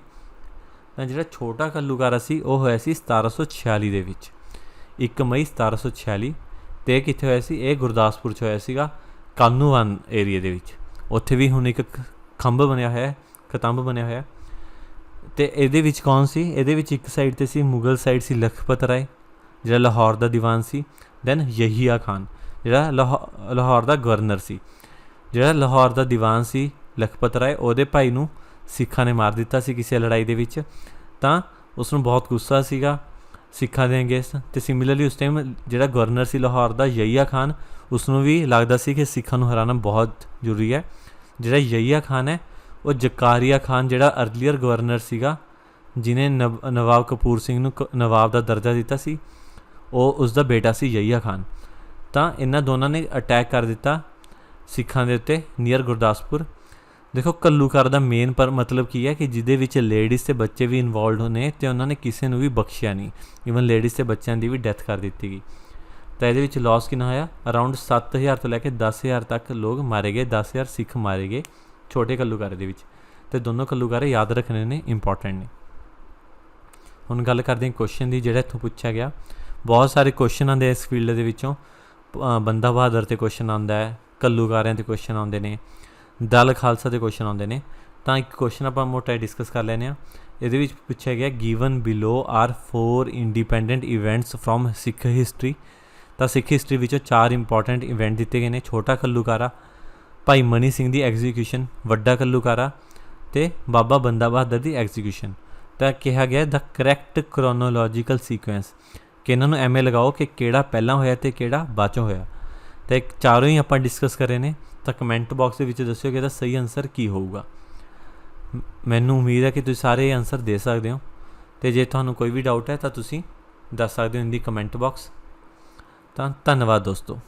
ਤਾਂ ਜਿਹੜਾ ਛੋਟਾ ਘੱਲੂਘਾਰਾ ਸੀ ਉਹ ਹੋਇਆ ਸੀ 1746 ਦੇ ਵਿੱਚ, 1 ਮਈ 1746। ਅਤੇ ਇਹ ਕਿੱਥੇ ਹੋਇਆ ਸੀ? ਇਹ ਗੁਰਦਾਸਪੁਰ 'ਚ ਹੋਇਆ ਸੀਗਾ, ਕਾਨੂੰਵਾਨ ਏਰੀਏ ਦੇ ਵਿੱਚ। ਉੱਥੇ ਵੀ ਹੁਣ ਇੱਕ ਖੰਭ ਬਣਿਆ ਹੋਇਆ, ਖਤੰਬ ਬਣਿਆ ਹੋਇਆ। ਅਤੇ ਇਹਦੇ ਵਿੱਚ ਕੌਣ ਸੀ? ਇਹਦੇ ਵਿੱਚ ਇੱਕ ਸਾਈਡ 'ਤੇ ਸੀ ਮੁਗਲ ਸਾਈਡ ਸੀ ਲਖਪਤ ਰਾਏ, ਜਿਹੜਾ ਲਾਹੌਰ ਦਾ ਦੀਵਾਨ ਸੀ। ਦੈਨ ਯਹੀਆ ਖਾਨ, ਜਿਹੜਾ ਲਾਹੌਰ ਦਾ ਗਵਰਨਰ ਸੀ। ਜਿਹੜਾ ਲਾਹੌਰ ਦਾ ਦੀਵਾਨ ਸੀ ਲਖਪਤ ਰਾਏ, ਉਹਦੇ ਭਾਈ ਨੂੰ ਸਿੱਖਾਂ ਨੇ ਮਾਰ ਦਿੱਤਾ ਸੀ ਕਿਸੇ ਲੜਾਈ ਦੇ ਵਿੱਚ। ਤਾਂ ਉਸ ਨੂੰ ਬਹੁਤ ਗੁੱਸਾ ਸੀਗਾ ਸਿੱਖਾਂ ਦੇ ਅਗੇਂਸਟ। ਅਤੇ ਸਿਮਿਲਰਲੀ ਉਸ ਟਾਈਮ ਜਿਹੜਾ ਗਵਰਨਰ ਸੀ ਲਾਹੌਰ ਦਾ ਯਹੀਆ ਖਾਨ, ਉਸ ਨੂੰ ਵੀ ਲੱਗਦਾ ਸੀ ਕਿ ਸਿੱਖਾਂ ਨੂੰ ਹਰਾਉਣਾ ਬਹੁਤ ਜ਼ਰੂਰੀ ਹੈ। ਜਿਹੜਾ ਯਹੀਆ ਖਾਨ ਹੈ ਉਹ ਜ਼ਕਾਰੀਆ ਖਾਨ, ਜਿਹੜਾ ਅਰਲੀਅਰ ਗਵਰਨਰ ਸੀਗਾ ਜਿਹਨੇ ਨਵਾਬ ਕਪੂਰ ਸਿੰਘ ਨੂੰ ਨਵਾਬ ਦਾ ਦਰਜਾ ਦਿੱਤਾ ਸੀ, ਉਹ ਉਸਦਾ ਬੇਟਾ ਸੀ ਯਹੀਆ ਖਾਨ। ਤਾਂ ਇਹਨਾਂ ਦੋਨਾਂ ਨੇ ਅਟੈਕ ਕਰ ਦਿੱਤਾ ਸਿੱਖਾਂ ਦੇ ਉੱਤੇ ਨੀਅਰ ਗੁਰਦਾਸਪੁਰ। ਦੇਖੋ ਘੱਲੂਘਾਰਾ ਦਾ ਮੇਨ ਮਤਲਬ ਕੀ ਹੈ ਕਿ ਜਿਹਦੇ ਵਿੱਚ ਲੇਡੀਜ਼ ਅਤੇ ਬੱਚੇ ਵੀ ਇਨਵੋਲਵਡ ਨੇ ਅਤੇ ਉਹਨਾਂ ਨੇ ਕਿਸੇ ਨੂੰ ਵੀ ਬਖਸ਼ਿਆ ਨਹੀਂ, ਈਵਨ ਲੇਡੀਜ਼ ਅਤੇ ਬੱਚਿਆਂ ਦੀ ਵੀ ਡੈਥ ਕਰ ਦਿੱਤੀ ਗਈ। ਤਾਂ ਇਹਦੇ ਵਿੱਚ ਲਾਸ ਕਿੰਨਾ ਹੋਇਆ? ਅਰਾਊਂਡ 7000 ਤੋਂ ਲੈ ਕੇ 10,000 ਤੱਕ ਲੋਕ ਮਾਰੇ ਗਏ, 10,000 ਸਿੱਖ ਮਾਰੇ ਗਏ ਛੋਟੇ ਘੱਲੂਘਾਰੇ ਦੇ ਵਿੱਚ। ਅਤੇ ਦੋਨੋਂ ਘੱਲੂਘਾਰੇ ਯਾਦ ਰੱਖਣੇ ਨੇ, ਇੰਪੋਰਟੈਂਟ ਨੇ। ਹੁਣ ਗੱਲ ਕਰਦੇ ਹਾਂ ਕੁਐਸਚਨ ਦੀ ਜਿਹੜਾ ਇੱਥੋਂ ਪੁੱਛਿਆ ਗਿਆ। ਬਹੁਤ ਸਾਰੇ ਕੁਐਸਚਨ ਆਉਂਦੇ ਇਸ ਫੀਲਡ ਦੇ ਵਿੱਚੋਂ। ਬੰਦਾ ਬਹਾਦਰ 'ਤੇ ਕੁਐਸਚਨ ਆਉਂਦਾ ਹੈ, ਘੱਲੂਘਾਰਿਆਂ 'ਤੇ ਕੁਐਸਚਨ ਆਉਂਦੇ ਨੇ, ਦਲ ਖਾਲਸਾ 'ਤੇ ਕੁਐਸਚਨ ਆਉਂਦੇ ਨੇ। ਤਾਂ ਇੱਕ ਕੁਐਸਚਨ ਆਪਾਂ ਮੋਟਾ ਡਿਸਕਸ ਕਰ ਲੈਂਦੇ ਹਾਂ। ਇਹਦੇ ਵਿੱਚ ਪੁੱਛਿਆ ਗਿਆ given below are 4 independent events from Sikh history. ਤਾਂ ਸਿੱਖ ਹਿਸਟਰੀ ਵਿੱਚੋਂ 4 ਇੰਪੋਰਟੈਂਟ ਇਵੈਂਟ ਦਿੱਤੇ ਗਏ ਨੇ। ਛੋਟਾ ਘੱਲੂਘਾਰਾ, ਭਾਈ ਮਨੀ ਸਿੰਘ ਦੀ ਐਗਜ਼ੀਕਿਊਸ਼ਨ, ਵੱਡਾ ਘੱਲੂਘਾਰਾ ਅਤੇ ਬਾਬਾ ਬੰਦਾ ਬਹਾਦਰ ਦੀ ਐਗਜ਼ੀਕਿਊਸ਼ਨ। ਤਾਂ ਕਿਹਾ ਗਿਆ ਦ ਕਰੈਕਟ ਕ੍ਰੋਨੋਲੋਜੀਕਲ ਸੀਕੁਐਂਸ, ਕਿ ਇਹਨਾਂ ਨੂੰ ਐਵੇਂ ਲਗਾਓ ਕਿ ਕਿਹੜਾ ਪਹਿਲਾਂ ਹੋਇਆ ਅਤੇ ਕਿਹੜਾ ਬਾਅਦ 'ਚੋਂ ਹੋਇਆ। ਤਾਂ ਇੱਕ ਚਾਰੋਂ ਹੀ ਆਪਾਂ ਡਿਸਕਸ ਕਰੇ ਨੇ। ਤਾਂ ਕਮੈਂਟ ਬਾਕਸ ਦੇ ਵਿੱਚ ਦੱਸਿਓ ਕਿ ਇਹਦਾ ਸਹੀ ਆਨਸਰ ਕੀ ਹੋਊਗਾ। ਮੈਨੂੰ ਉਮੀਦ ਹੈ ਕਿ ਤੁਸੀਂ ਸਾਰੇ ਇਹ ਆਨਸਰ ਦੇ ਸਕਦੇ ਹੋ। ਅਤੇ ਜੇ ਤੁਹਾਨੂੰ ਕੋਈ ਵੀ ਡਾਊਟ ਹੈ ਤਾਂ ਤੁਸੀਂ ਦੱਸ ਸਕਦੇ ਹੋ ਇਨ ਦੀ ਕਮੈਂਟ ਬਾਕਸ। ਤਾਂ ਧੰਨਵਾਦ ਦੋਸਤੋ।